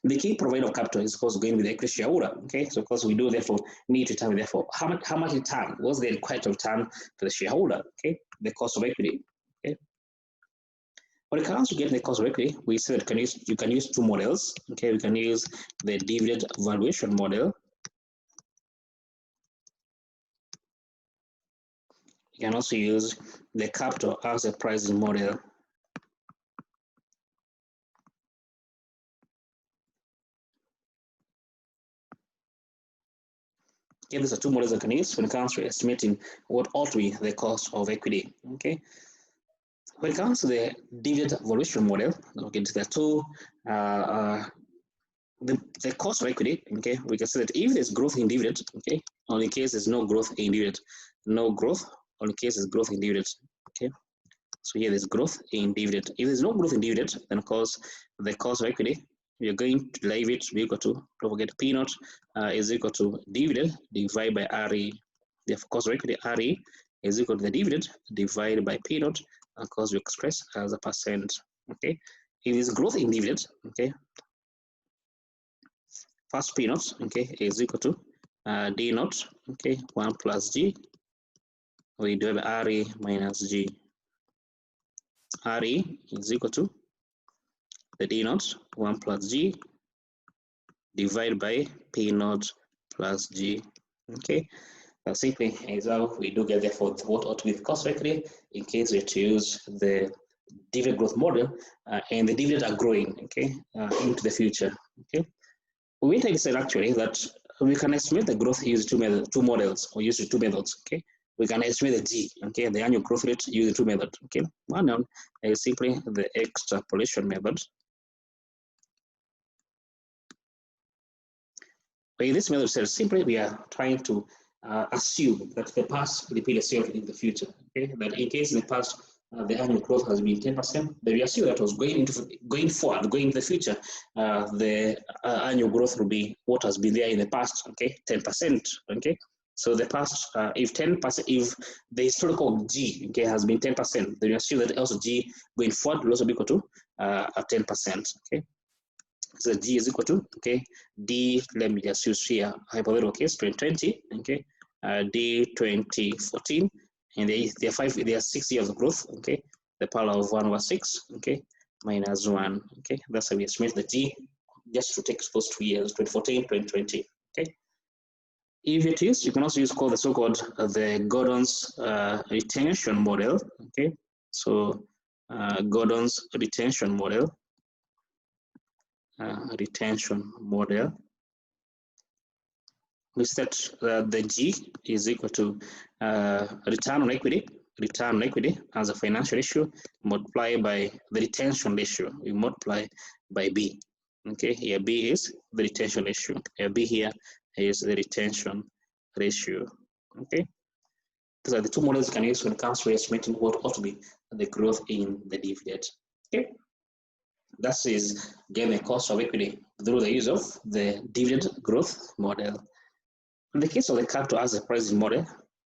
The key provider of capital is, of course, going with the equity shareholder. Okay, so of course we do therefore need to determine therefore how much return, what's the required return to the shareholder. Okay, the cost of equity. Okay, when it comes to getting the cost of equity, we say that you can use two models. Okay, we can use the dividend valuation model. You can also use the capital as a pricing model. Okay, these are two models that can use when it comes to estimating what ought to be the cost of equity. Okay, when it comes to the dividend valuation model, okay, there are two. The cost of equity. Okay, we can say that if there's growth in dividend, okay, only in case there's no growth in dividend, no growth, only in case there's growth in dividend. Okay, so here there's growth in dividend. If there's no growth in dividend, then of course the cost of equity, you're going to derive it to be equal to, don't forget, P naught is equal to dividend divided by RE. The cost of equity, RE, is equal to the dividend divided by P naught, of course we express as a percent. Okay, if there's growth in dividend, okay, first P naught, okay, is equal to D naught, okay, 1 plus G, we do have RE minus G. RE is equal to the D naught 1 plus G divided by P naught plus G. Okay, simply is how we do get therefore what ought to be the cost of equity in case we choose the dividend growth model and the dividends are growing, okay, into the future. Okay, we later said actually that we can estimate the growth using two models or using two methods. Okay, we can estimate the G, okay, the annual growth rate using two methods. Okay, one is simply the extrapolation method. In this method says simply we are trying to assume that the past repeat itself in the future. Okay, that in case in the past the annual growth has been 10%, then we assume that was going into the future, the annual growth will be what has been there in the past. Okay, 10%. Okay, so the past, if 10%, if the historical G, okay, has been 10%, then you assume that also G going forward will also be equal to 10%. Okay. So G is equal to, okay, D, let me just use here hypothetical case 2020, okay, D 2014, and there are 6 years of growth. Okay, the power of 1 was 6, okay, minus 1. Okay, that's how we estimate the G just to take those 2 years, 2014, 2020. Okay, if it is, you can also use the so-called the Gordon's retention model. Okay, so Gordon's retention model. We set the G is equal to return on equity as a financial ratio multiplied by the retention ratio. We multiply by B. Okay, here B is the retention ratio. Here B here is the retention ratio. Okay, these are the two models you can use when it comes to estimating what ought to be the growth in the dividend. Okay. That is again the cost of equity through the use of the dividend growth model. In the case of the capital as a pricing model,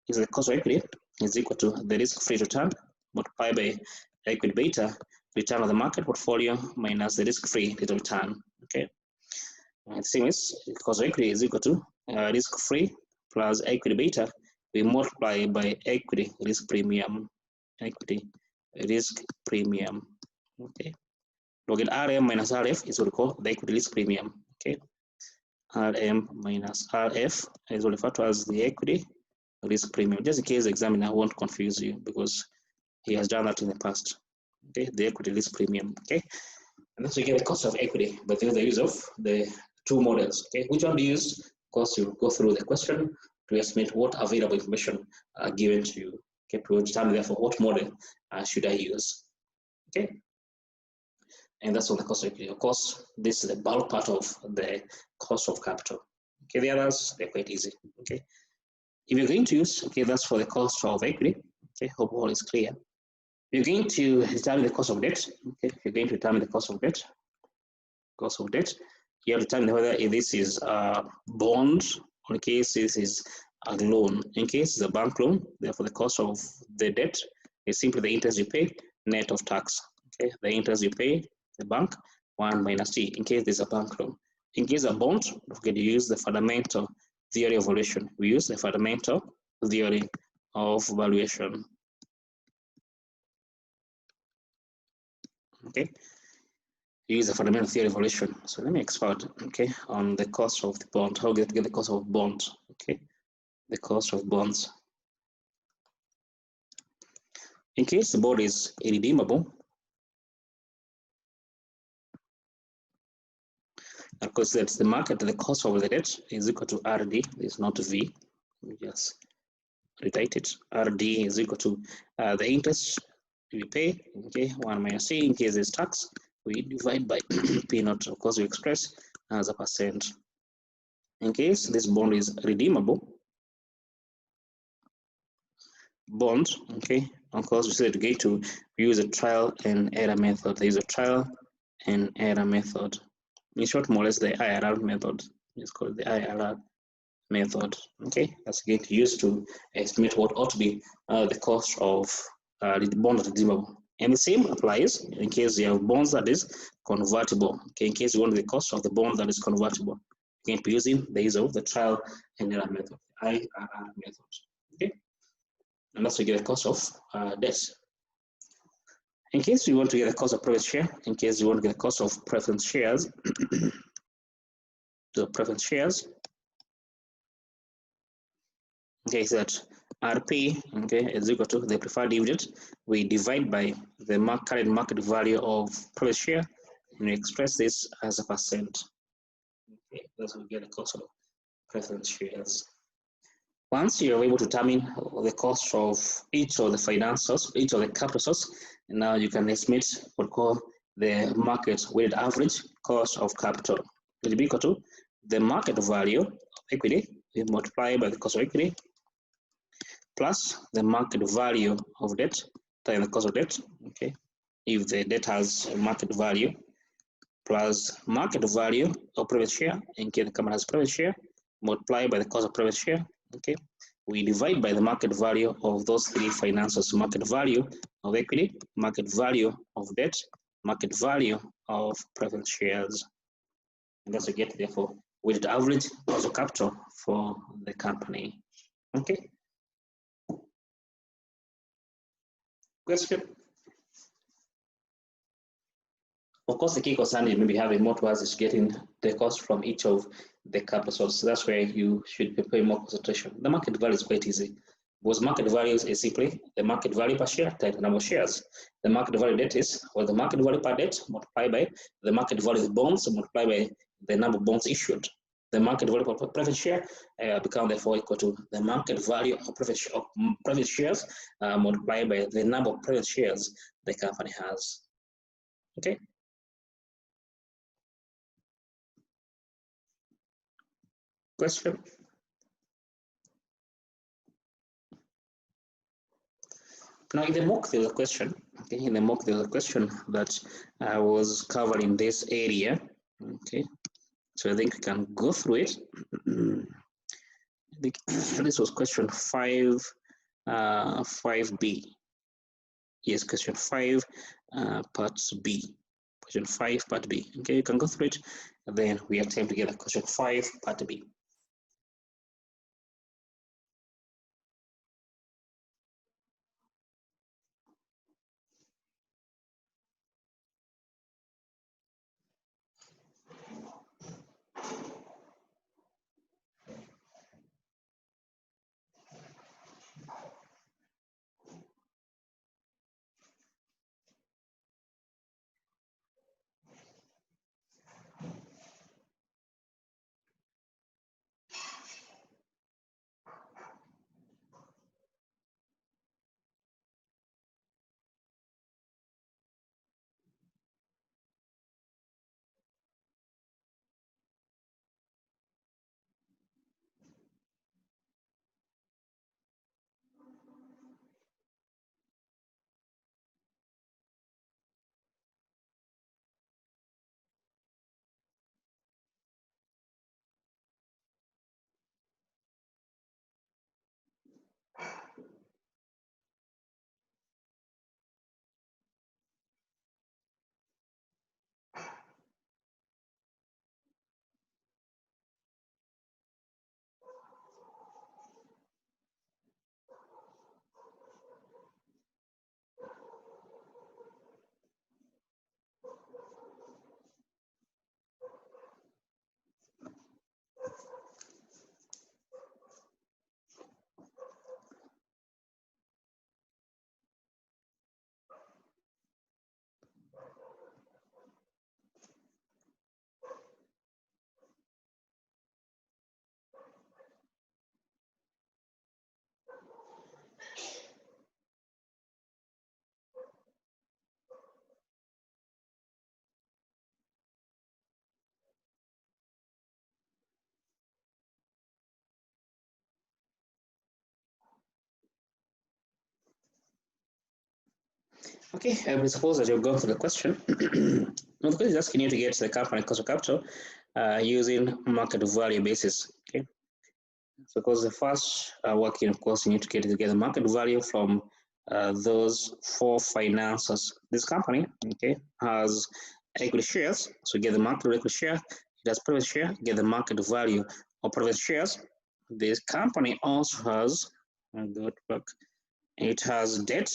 is the cost of equity is equal to the risk-free return multiplied by equity beta, return of the market portfolio minus the risk-free rate of return. Okay, and same as cost of equity is equal to risk-free plus equity beta. We multiply by equity risk premium. Okay. Look at RM minus RF is what we call the equity risk premium. Okay, RM minus RF is referred to as the equity risk premium. Just in case the examiner won't confuse you because he has done that in the past. okay, the equity risk premium, okay. And then we get the cost of equity, but through the use of the two models, okay. Which one do you use? Of course, you go through the question to estimate what available information are given to you, okay, to determine therefore what model should I use, okay. And that's what the cost of equity. Of course, this is the bulk part of the cost of capital. Okay, the others, they're quite easy, okay. If you're going to use, okay, that's for the cost of equity, okay, hope all is clear. You're going to determine the cost of debt, okay, you're going to determine the cost of debt, you have to determine whether this is a bond, or in case this is a loan. In case it's a bank loan, therefore the cost of the debt is simply the interest you pay net of tax, okay, the interest you pay the bank 1 minus T, in case there's a bank loan. In case a bond, don't forget to use the fundamental theory of valuation. We use the fundamental theory of valuation, okay. Use the fundamental theory of valuation. So let me expand, okay, on the cost of the bond, how to get the cost of bond, okay, the cost of bonds. In case the bond is irredeemable, of course that's the market, the cost of the debt is equal to RD, is not V, just rewrite it, RD is equal to the interest we pay, okay, 1 minus C. In case there's tax, we divide by P naught, of course we express as a percent. In case this bond is redeemable, bond, okay, of course we said again to use a trial and error method. There is a trial and error method. In short, more or less the IRR method. It's called the IRR method, okay. That's again to use to estimate what ought to be the cost of the bond that is redeemable. And the same applies in case you have bonds that is convertible, okay. In case you want the cost of the bond that is convertible, you can be using the use of the trial and error method, IRR method, okay. And that's to get the cost of debt. In case you want to get the cost of preference share, in case you want to get the cost of preference shares, the preference shares, okay, so that RP, okay, is equal to the preferred dividend. We divide by the current market value of preference share, and we express this as a percent. Okay, that's how we get the cost of preference shares. Once you're able to determine the cost of each of the finance source, each of the capital source, and now you can estimate what we call the market weighted average cost of capital. It will be equal to the market value of equity, we multiply by the cost of equity, plus the market value of debt times the cost of debt, okay. If the debt has a market value, plus market value of private share, in case the company has private share, multiply by the cost of private share, okay. We divide by the market value of those three finances: market value of equity, market value of debt, market value of preference shares. And that's to get therefore weighted average cost of capital for the company. Okay. Question. Of course, the key concern you may be having more towards is getting the cost from each of the capital sources. So that's where you should be paying more concentration. The market value is quite easy, because market value is simply the market value per share times the number of shares. The market value debt is, well, the market value per debt multiplied by the market value of bonds multiplied by the number of bonds issued. The market value per preference share become therefore equal to the market value of preference shares multiplied by the number of preference shares the company has. Okay. Question. Now, in the mock, there was a question. Okay, in the mock, there was a question that was covered in this area. Okay, so I think we can go through it. I think this was question 5B. Yes, question 5, part B. Question 5, part B. Okay, you can go through it, and then we attempt to get question 5, part B. Okay, I suppose that you're going for the question. Now, the question is asking you to get the company cost of capital using market value basis. Okay, so because the first working, of course, you need to get the market value from those four finances. This company, okay, has equity shares, so get the market equity share. It has private share, get the market value of private shares. This company also has, it has debt,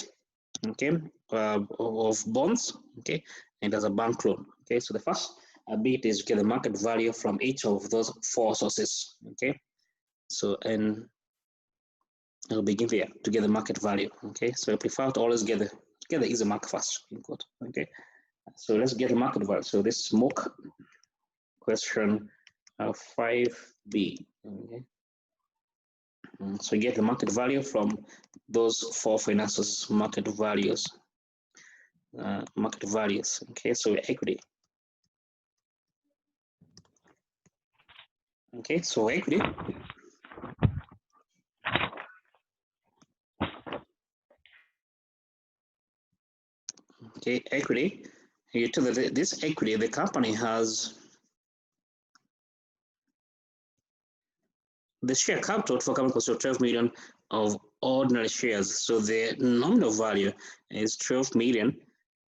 okay, of bonds, okay, and as a bank loan, okay. So the first bit is to get the market value from each of those four sources, okay. So and I'll begin there to get the market value, okay. So I prefer to always get the easy mark first, in quote, okay. So let's get the market value. So this mock question 5B, okay. So get the market value from those four finances market values. Okay, so equity. Okay, so equity. Okay, equity. You tell that this equity, the company has the share capital for company cost of 12 million of ordinary shares. So the nominal value is 12 million.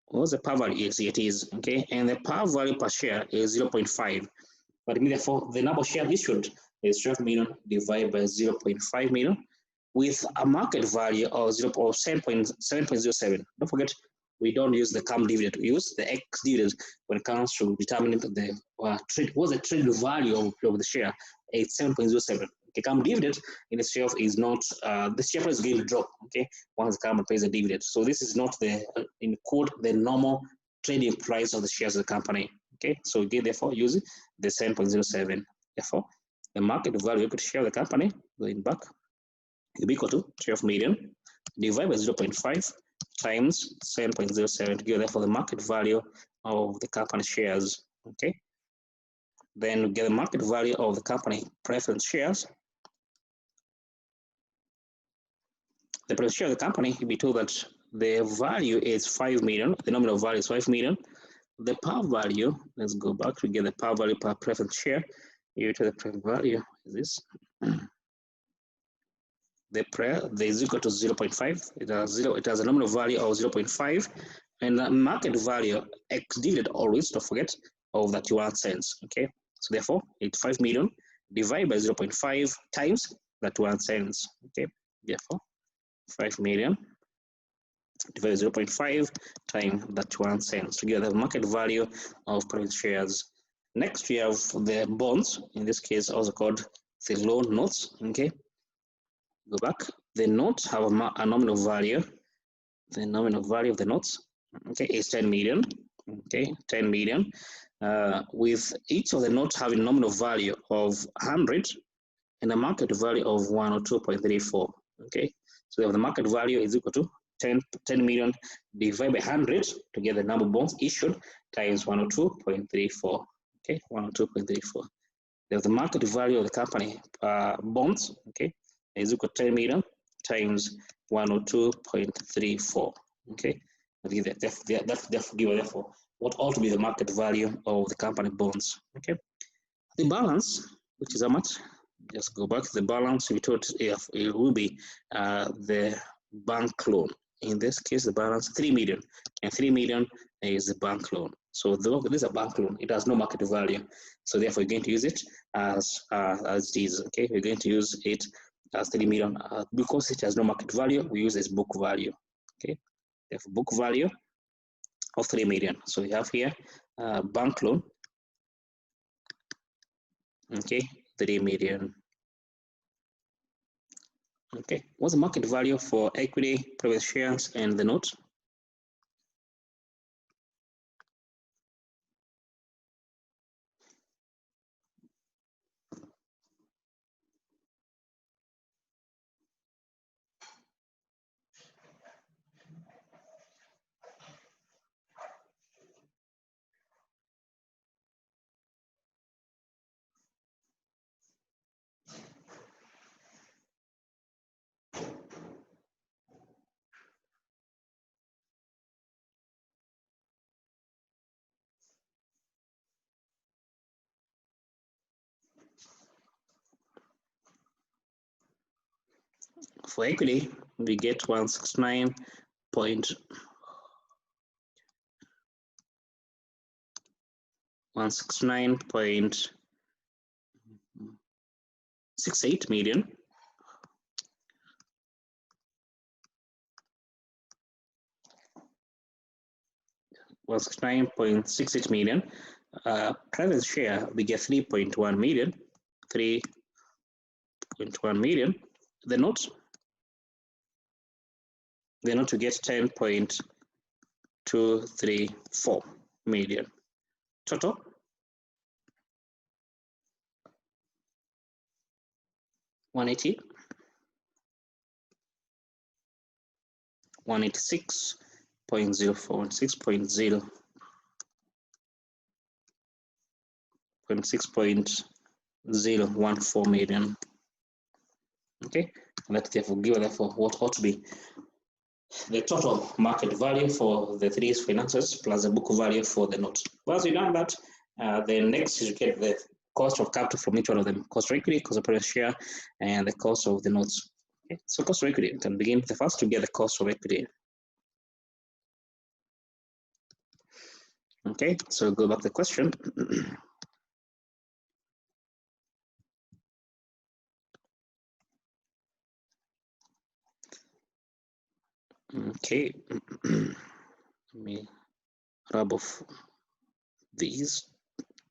What the par value is, it is, okay, and the par value per share is 0.5. But therefore, the number of shares issued is 12 million divided by 0.5 million with a market value of 7.07. Don't forget, we don't use the CAM dividend, we use the X dividend when it comes to determining the trade, what's the trade value of the share. It's 7.07. The CAM dividend in itself is not, the share price is going to drop, okay, once the company pays the dividend. So this is not the, in quote, the normal trading price of the shares of the company, okay. So again, therefore, use the 7.07. Therefore, the market value of the share of the company, going back, will be equal to 12 million divided by 0.5 times 7.07 to give therefore the market value of the company shares, okay. Then we get the market value of the company preference shares. The preference share of the company will be told that the value is 5 million, the nominal value is 5 million. The par value, let's go back to get the par value per preference share. Here to the preference value is this. The is equal to 0.5. It has a nominal value of 0.5, and the market value ex dividend always, don't forget, of 31 cents. Okay, so therefore it's 5 million divided by 0.5 times 31 cents. Okay, therefore 5 million divided by 0.5 times 31 cents to get the market value of private shares. Next, we have the bonds, in this case also called the loan notes. Okay, go back. The notes have a nominal value. The nominal value of the notes, okay, is 10 million. Okay, 10 million. With each of the notes having nominal value of 100 and a market value of 102.34. Okay, so the market value is equal to 10 million divided by 100 to get the number of bonds issued times 102.34. Okay, 102.34. The market value of the company bonds, okay, is equal to 10 million times 102.34. Okay, therefore, what ought to be the market value of the company bonds. Okay, the balance, which is how much? Just go back to the balance. We thought if it will be the bank loan. In this case, the balance 3 million, and 3 million is the bank loan. So this is a bank loan. It has no market value. So therefore, we're going to use it as it is. Okay, we're going to use it as 3 million because it has no market value. We use its book value. Okay, therefore book value of 3 million. So we have here bank loan. Okay, 3 million. Okay, what's the market value for equity, private shares, and the note? For equity, we get 169.68 million. 169.68 million. Private share, we get 3.1 million. 3.1 million. The note we get 10.234 million. Total 180. 186.04, 6.014 million. Okay, and that therefore give what ought to be the total market value for the three finances plus the book value for the note. Once we've done that, then next you get the cost of capital from each one of them: cost of equity, cost of private share, and the cost of the notes. Okay, so cost of equity, we can begin with the first to get the cost of equity. Okay, so go back to the question. Okay, let me rub off these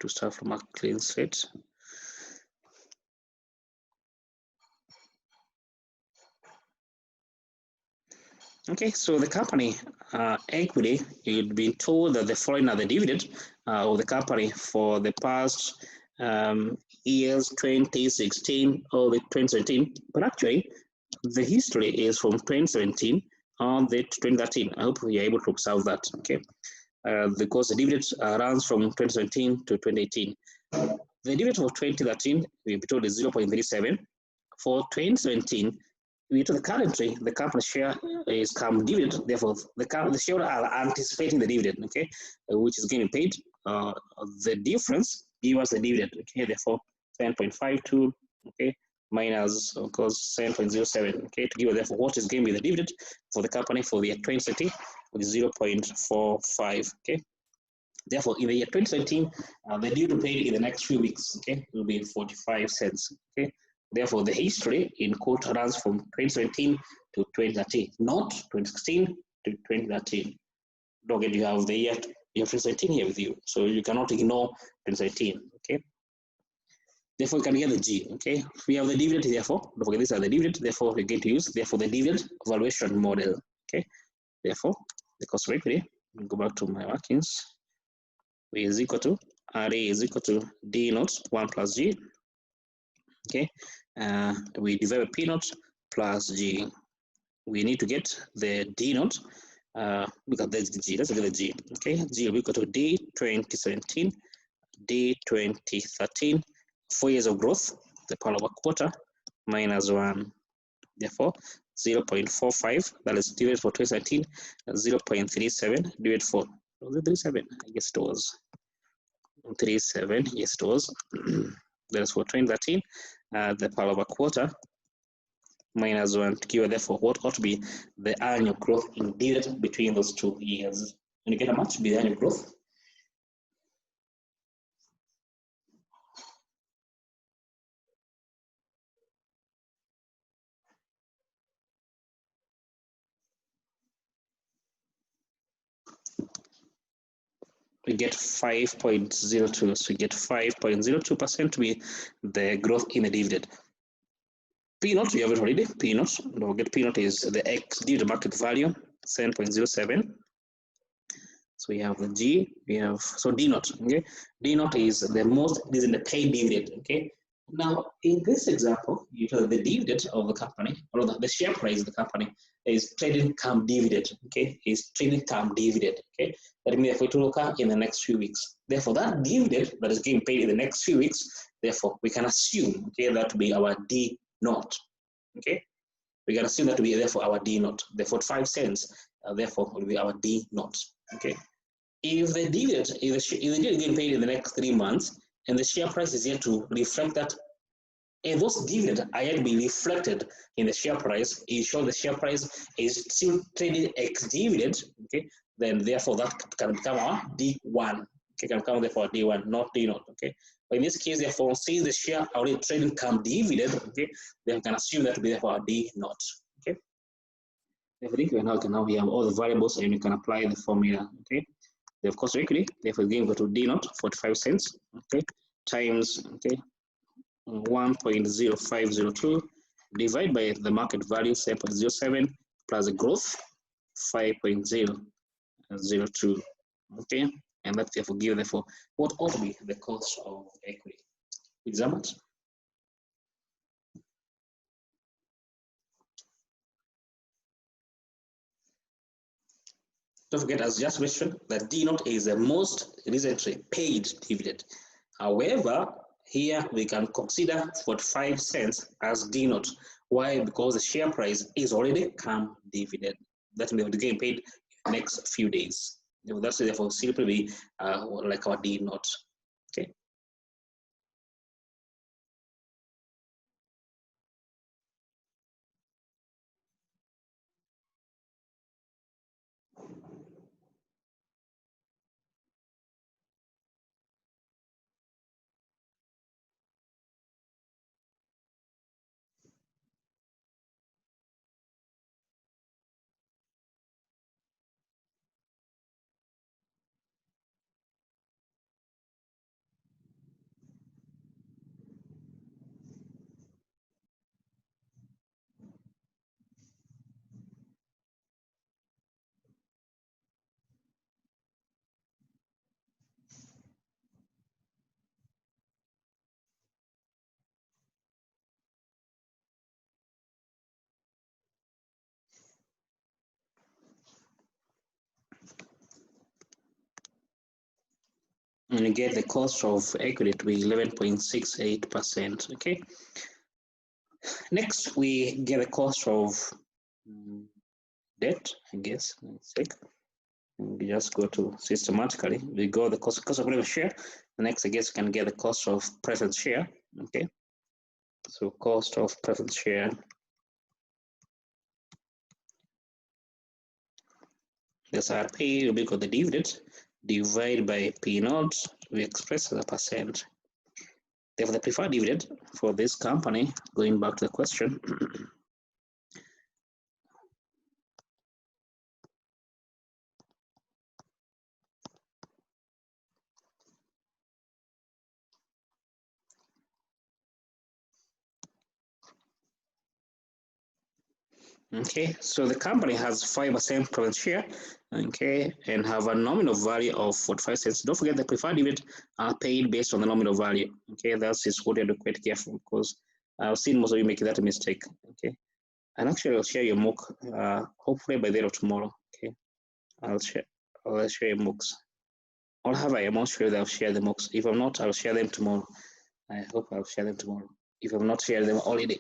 to start from a clean slate. Okay, so the company equity, you've been told that the following are the dividend of the company for the past years 2016 or the 2017, but actually the history is from 2017 on the 2013. I hope you're able to observe that, okay? Because the dividend runs from 2017 to 2018. The dividend for 2013, we've been told is 0.37. For 2017, we to the currently, the company share is come dividend, therefore the shareholders are anticipating the dividend, okay, which is getting paid. The difference give us the dividend, okay, therefore 7.52, okay, minus, of course, 7.07, okay, to give us therefore what is going to be the dividend for the company for the year 2017, which is 0.45, okay. Therefore, in the year 2017, the dividend paid in the next few weeks, okay, will be 45 cents, okay. Therefore, the history in quote runs from 2017 to 2013, not 2016 to 2013. Don't get you have the year 2017 here with you, so you cannot ignore 2017. Okay. Therefore, you can get the G. Okay. We have the dividend. Therefore, don't forget these are the dividend. Therefore, we get to use the dividend valuation model. Okay. Therefore, the cost of equity. Go back to my workings. V is equal to RA is equal to D naught 1 plus G. Okay, we divide by P naught plus G. We need to get the D naught. Look at this G. Let's get the G. Okay, G will be equal to D 2017, D 2013. 4 years of growth, the power of a quarter minus 1. Therefore, 0.45. That is divided for 2017. 0.37 divided for, was it 37? I guess it was 37. Yes, it was. That is for 2013, the power of a quarter minus 1 to give therefore what ought to be the annual growth in dividend between those 2 years. And you get how much to be the annual growth? We get 5.02, so we get 5.02% to be the growth in the dividend. P naught, we have it already. P naught, don't forget P naught is the X dividend market value, 7.07. So we have the G, we have, so D naught, okay? D naught is the most, it is in the paid dividend, okay? Now, in this example, you know the dividend of the company, or the share price of the company is trading come dividend, okay? Is trading come dividend, okay? That means if it will occur in the next few weeks. Therefore, that dividend that is getting paid in the next few weeks, therefore, we can assume, okay, that to be our D naught, okay? We can assume that to be therefore our D naught. The 45 cents, therefore, will be our D naught, okay? If the dividend, if the dividend getting paid in the next 3 months, and the share price is yet to reflect that and those dividends are yet to be reflected in the share price. You show the share price is still trading ex-dividend, okay, then therefore that can become our D1. Okay, can become therefore D1, not D0. Okay, but in this case, therefore, since the share already trading come dividend, okay, then we can assume that to be therefore D0. Okay, therefore, I think now we have all the variables and you can apply the formula. Okay, the cost of equity, therefore, is given to D0, 45 cents. Okay, times, okay, 1.0502 divided by the market value 7.07 plus the growth 5.002. Okay, and that therefore give therefore what ought to be the cost of equity. Examples. Don't forget, as just mentioned, that D0 is the most recently paid dividend. However, here we can consider 45 cents as D0. Why? Because the share price is already come dividend. That may be getting paid in the next few days. That's therefore simply be like our D0. Okay. And you get the cost of equity to be 11.68%. Okay. Next, we get the cost of debt, I guess. Let's check. We just go to systematically. We go the cost of preference share. The next, I guess, can get the cost of preference share. Okay. So cost of preference share. This RP will be called the dividend divided by P0. We express as a percent. Therefore, the preferred dividend for this company, going back to the question, okay, so the company has 5% preference share, okay, and have a nominal value of 45 cents. Don't forget the preferred dividend are paid based on the nominal value. Okay, that's what you have to be quite careful because I've seen most of you make that mistake. Okay, and actually I'll share your MOOC hopefully by the end of tomorrow. Okay, I'll share your MOOCs. Or have I? I'm not sure that I'll share the MOOCs. If I'm not, I'll share them tomorrow. I hope I'll share them tomorrow. If I'm not sharing them already.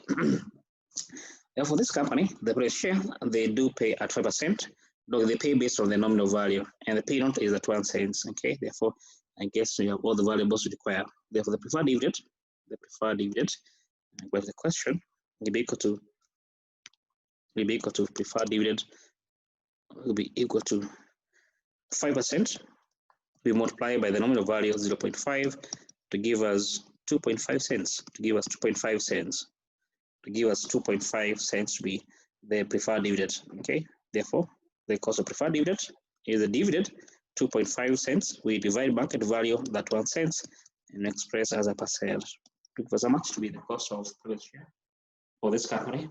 For this company, the price share, they do pay at 5%. Look, they pay based on the nominal value, and the pay note is at 1 cent. Okay, therefore, I guess you have all the variables required. Therefore, the preferred dividend, with the question, will be equal to preferred dividend will be equal to 5%. We multiply by the nominal value of 0.5 to give us 2.5 cents. To give us 2.5 cents to be the preferred dividend. Okay, therefore the cost of preferred dividend is the dividend 2.5 cents. We divide market value that 1 cent and express as a percent. It was how much to be the cost of preferred share for this company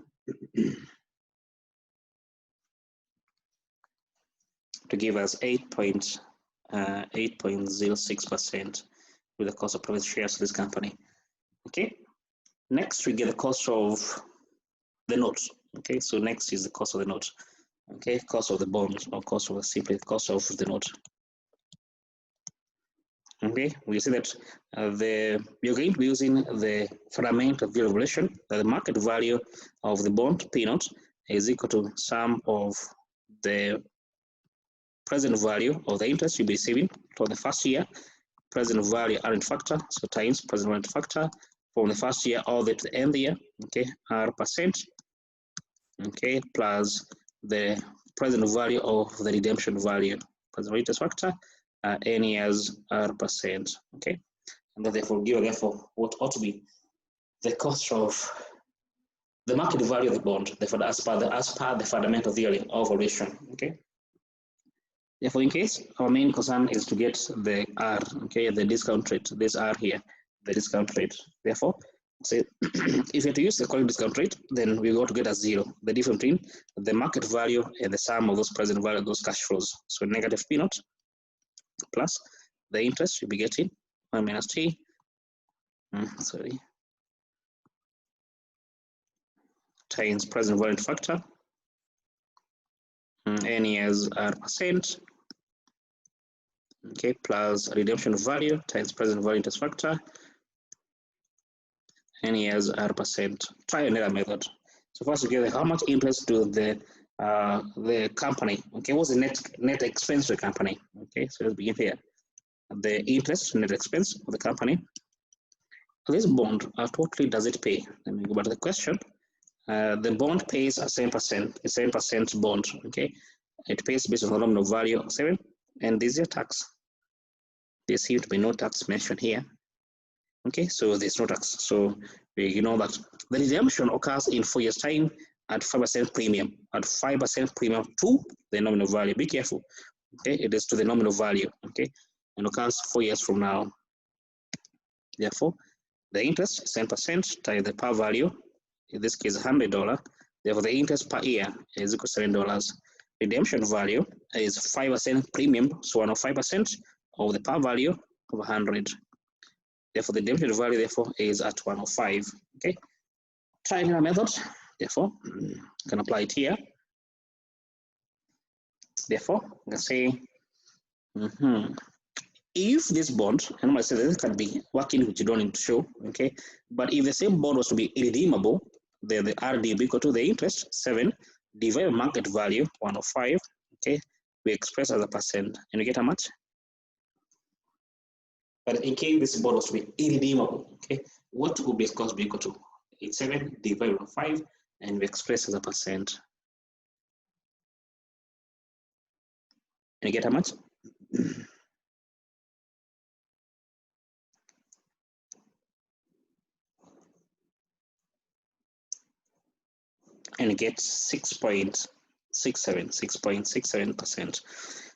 to give us 8.06% with the cost of preferred shares for this company. Okay, next we get the cost of the note. Okay, so next is the cost of the note. Okay, cost of the bond, or cost of simply the cost of the note. Okay, we see that we are going to be using the fundamental view relation that the market value of the bond P note is equal to sum of the present value of the interest you'll be receiving for the first year, present value earned factor, so times present value factor, from the first year all the way to the end year, okay, R percent, okay, plus the present value of the redemption value, present value interest factor, N years R percent, okay, and then therefore give therefore what ought to be the cost of the market value of the bond, therefore as per the fundamental theory of valuation, okay. Therefore, in case our main concern is to get the R, okay, the discount rate, this R here, the discount rate. Therefore, say if you have to use the correct discount rate, then we go to get a zero, the difference between the market value and the sum of those present value, those cash flows. So negative P naught plus the interest you'll be getting 1 minus T, times present value factor, N years R percent, okay, plus redemption value times present value interest factor, N years R percent. Try another method. So first we get how much interest to the company, okay, what's the net expense to the company, okay, so let's begin here. The interest net expense of the company. This bond, what rate does it pay? Let me go back to the question. The bond pays a 7% bond, okay, it pays based on the nominal value of 7, and this is your tax. There seems to be no tax mentioned here, okay, so there's no tax, so we know that the redemption occurs in 4 years time at 5% premium, to the nominal value. Be careful, okay, it is to the nominal value, okay, and occurs 4 years from now. Therefore the interest 7% times the par value, in this case $100, therefore the interest per year is equal to $7. Redemption value is 5% premium, so 105% of the par value of 100. Therefore the redemption value therefore is at 105. Okay, try another method, therefore you can apply it here. Therefore I can say if this bond, and I say this can be working which you don't need to show, okay, but if the same bond was to be irredeemable, then the RD will be equal to the interest 7 divided by market value 105, okay, we express as a percent, and you get how much? But in case this bond was to be irredeemable, okay, what would this cost be equal to? It's 7 divided by 5, and we express as a percent, and you get how much? And get 6.67%.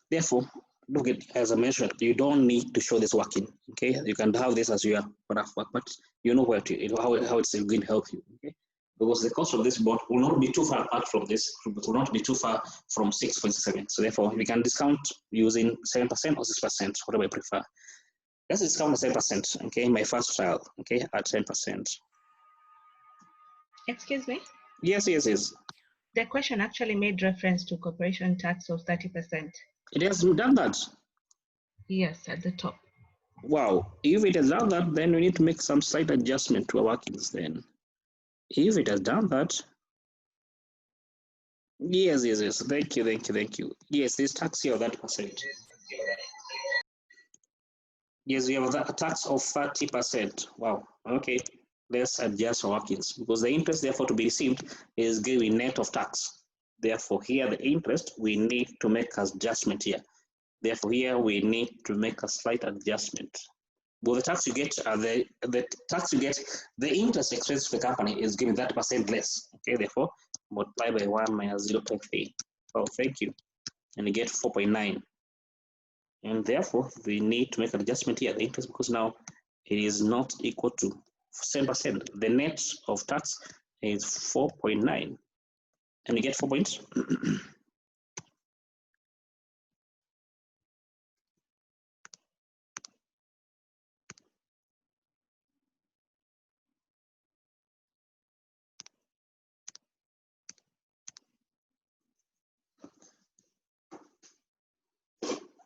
Therefore, look at, as I mentioned, you don't need to show this working. Okay, you can have this as your rough work, but you know where to how it's going to help you. Okay, because the cost of this bond will not be too far apart from this, but will not be too far from 6.7. So therefore, we can discount using 7% or 6%, whatever you prefer. Let's discount 7%. Okay, my first trial. Okay, at 10%. Excuse me? Yes. The question actually made reference to corporation tax of 30%. It has done that? Yes, at the top. Wow, if it has done that, then we need to make some slight adjustment to our workings then. If it has done that, yes, thank you. Yes, there's tax here of that percent. Yes, we have a tax of 30%. Wow, okay. Let's adjust our workings because the interest therefore to be received is given net of tax. Therefore here the interest, we need to make an adjustment here. Therefore here we need to make a slight adjustment. But the tax you get, the interest expense to the company is given 30% less. Okay, therefore multiply by 1 minus 0.3. Oh, thank you. And you get 4.9. And therefore we need to make an adjustment here, the interest, because now it is not equal to 7%. The net of tax is 4.9. And you get 4 points.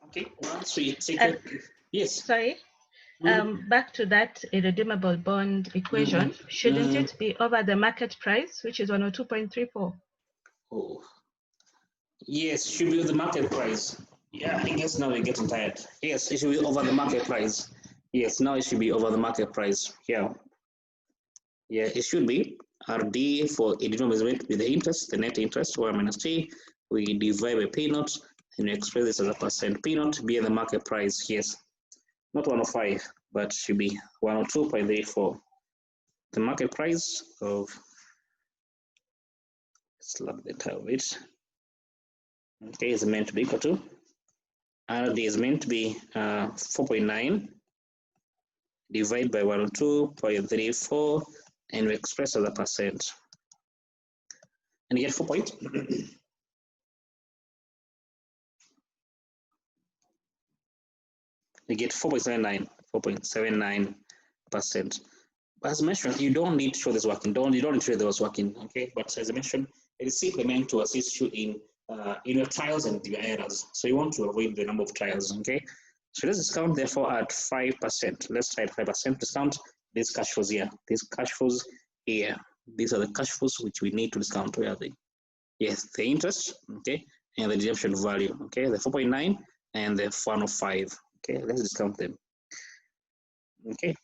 Okay, once we take it, yes. Sorry, back to that irredeemable bond equation, shouldn't it be over the market price, which is 102.34? Oh, yes, should be the market price. Yeah, I guess now we're getting tired. Yes, it should be over the market price. Yes, now it should be over the market price. Yeah. Yeah, it should be RD for a denominator with the interest, the net interest, 1 minus T. We divide by P naught, and we express this as a percent. P naught be the market price, yes. Not 105, but should be 102.34. The market price of, let's look the entire of it. Okay, is meant to be equal to, RD is meant to be 4.9 divided by 102.34, and we express as a percent. And you get 4 point. You get 4.79%. As mentioned, you don't need to show this working. You don't need to show this working. Okay, but as I mentioned, it is simply meant to assist you in your trials and your errors. So you want to avoid the number of trials. Okay, so let's discount therefore at 5%. Let's try at 5% discount these cash flows here. These cash flows here. These are the cash flows which we need to discount. Where are they? Yes, the interest. Okay, and the redemption value. Okay, the 4.9 and the 105. Okay, let's discount them. Okay,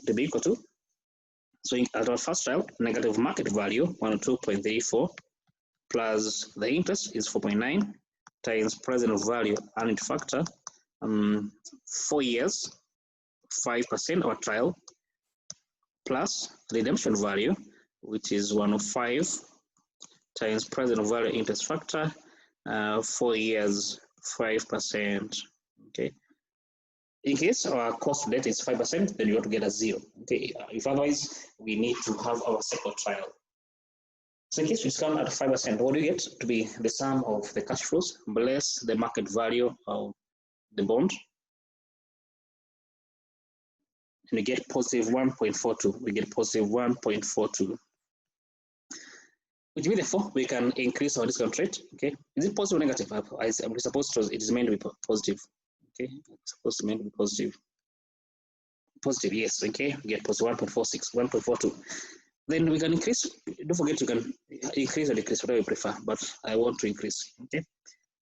to be equal to, so at our first trial, negative market value 102.34 plus the interest is 4.9 times present value earned factor 4 years 5% our trial plus redemption value, which is 105 times present value interest factor 4 years 5%. Okay. In case our cost of debt is 5%, then you have to get a 0. Okay, if otherwise, we need to have our second trial. So in case we discount at 5%, what do you get to be the sum of the cash flows less the market value of the bond? And we get positive 1.42. We get positive 1.42. Which means therefore we can increase our discount rate. Okay, is it positive or negative? I'm supposed to. It is meant to be positive. Okay, it's supposed to mean to be positive. Positive, yes. Okay, we get positive 1.46, 1.42. Then we can increase. Don't forget you can increase or decrease, whatever you prefer. But I want to increase. Okay,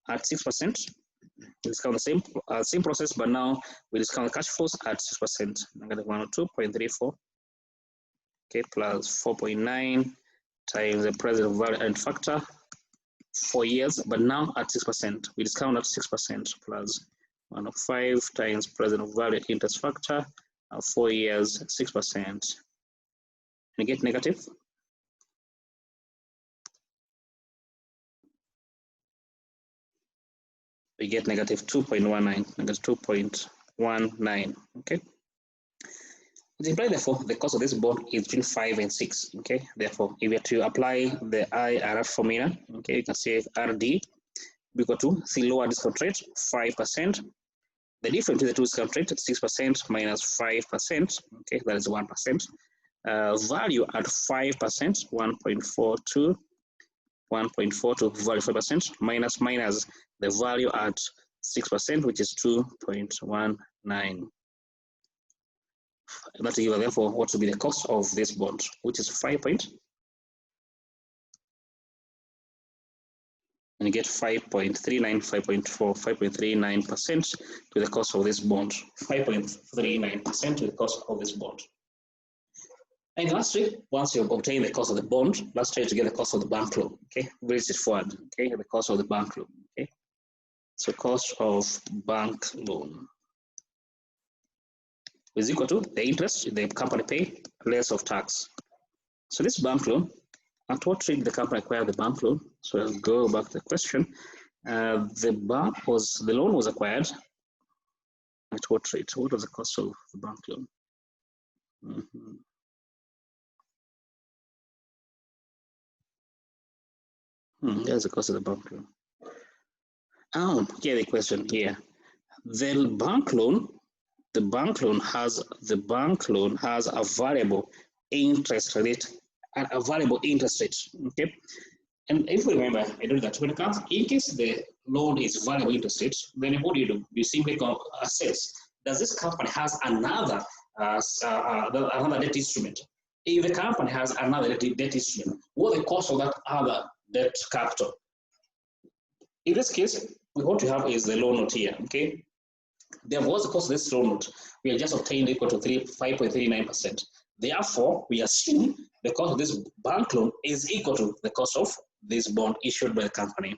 at 6%, we discount the same process, but now we discount the cash flows at 6%. Negative 102.34. Okay, plus 4.9 times the present value and factor 4 years, but now at 6%. We discount at 6% plus 105 times present value interest factor 4 years 6%. We get negative. We get negative 2.19, negative 2.19. Okay. It implies therefore the cost of this bond is between 5 and 6. Okay. Therefore, if we are to apply the IRR formula, okay, you can say RD equal to the lower discount rate 5%. The difference between the two discount rate 6% minus 5%. Okay, that is 1%. Value at 5%, 1.42. 1.42 value 5% minus the value at 6%, which is 2.19. And that gives therefore what will be the cost of this bond, which is 5 point. And you get 5.39, 5.4, 5.39% to the cost of this bond. 5.39% to the cost of this bond. And lastly, once you've obtained the cost of the bond, let's try to get the cost of the bank loan. Okay, very straightforward. Okay, the cost of the bank loan. Okay, so cost of bank loan is equal to the interest the company pay less of tax. So this bank loan, at what rate the company acquired the bank loan? So I'll go back to the question. The loan was acquired at what rate? What was the cost of the bank loan? There's the cost of the bank loan. Oh, yeah, the question here. The bank loan has a variable interest rate and a variable interest rate. Okay, and if we remember, I do that when it comes in case the loan is variable interest rate, then what do? You simply assess, does this company has another debt instrument? If the company has another debt instrument, what the cost of that other debt capital? In this case, what we have is the loan note here. Okay, therefore, what's the cost of this loan note? We have just obtained equal to 5.39%. Therefore, we assume the cost of this bank loan is equal to the cost of this bond issued by the company.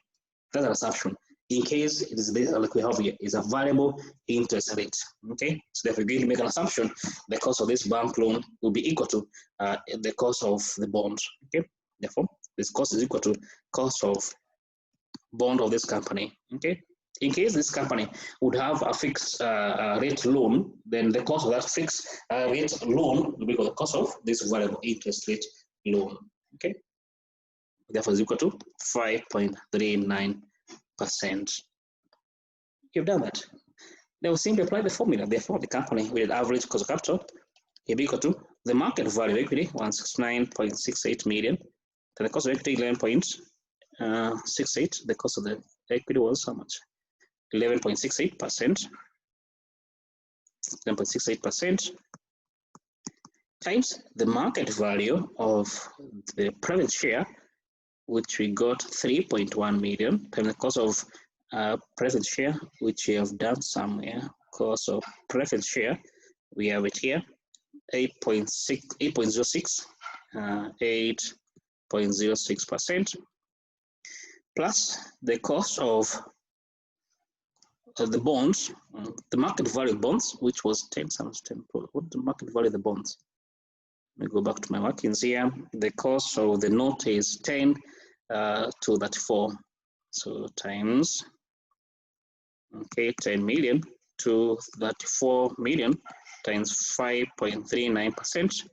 That's an assumption. In case it is based, like we have here, is a variable interest rate. Okay, so therefore, we're going to make an assumption the cost of this bank loan will be equal to the cost of the bond. Okay, therefore, this cost is equal to cost of bond of this company. Okay, in case this company would have a fixed rate loan, then the cost of that fixed rate loan will be equal to the cost of this variable interest rate loan. Okay, therefore, is equal to 5.39%. You've done that. Then we simply apply the formula. Therefore, the company with an average cost of capital will be equal to the market value of equity, 169.68 million. Then the cost of equity, 11.68. The cost of the equity was how much? 11.68%. 11.68% times the market value of the private share, which we got 3.1 million, times the cost of preference share, which we have done somewhere. Cost of preference share, we have it here, 8.06%, plus the cost of the bonds, the market value of bonds, which was 10 times 10. What the market value of the bonds? Let me go back to my workings here. The cost of the note is 10 to that 4. So times, okay, 10 million to that 4 million times 5.39%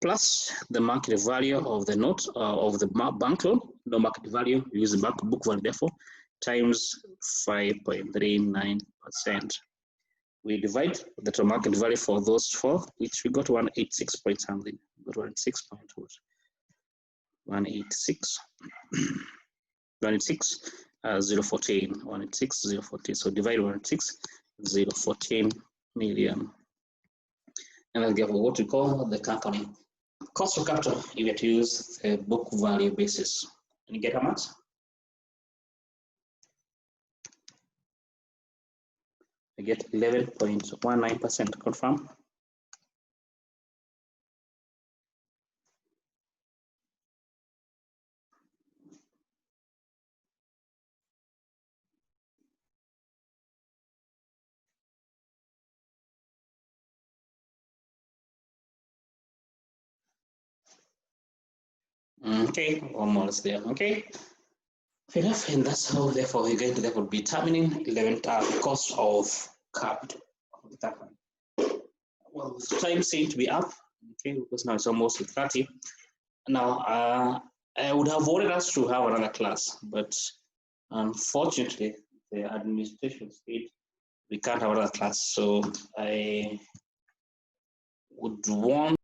plus the market value of the note of the bank loan, no market value, use the bank book value, therefore, times 5.39%. We divide the total market value for those four, which we got 186 point something. Got 186 point what? 186. 186 014. 186 014. So divide 186 014 million. And then give what we call the company cost of capital. You get to use the book value basis. And you get how much? You get 11.19%. Confirm. Okay, almost there. Okay, fair enough, and that's how therefore we're going to therefore be determining 11th cost of capital of the company. Well, time seems to be up. Okay, because now it's almost 30. Now, I would have wanted us to have another class, but unfortunately, the administration said we can't have another class. So I would want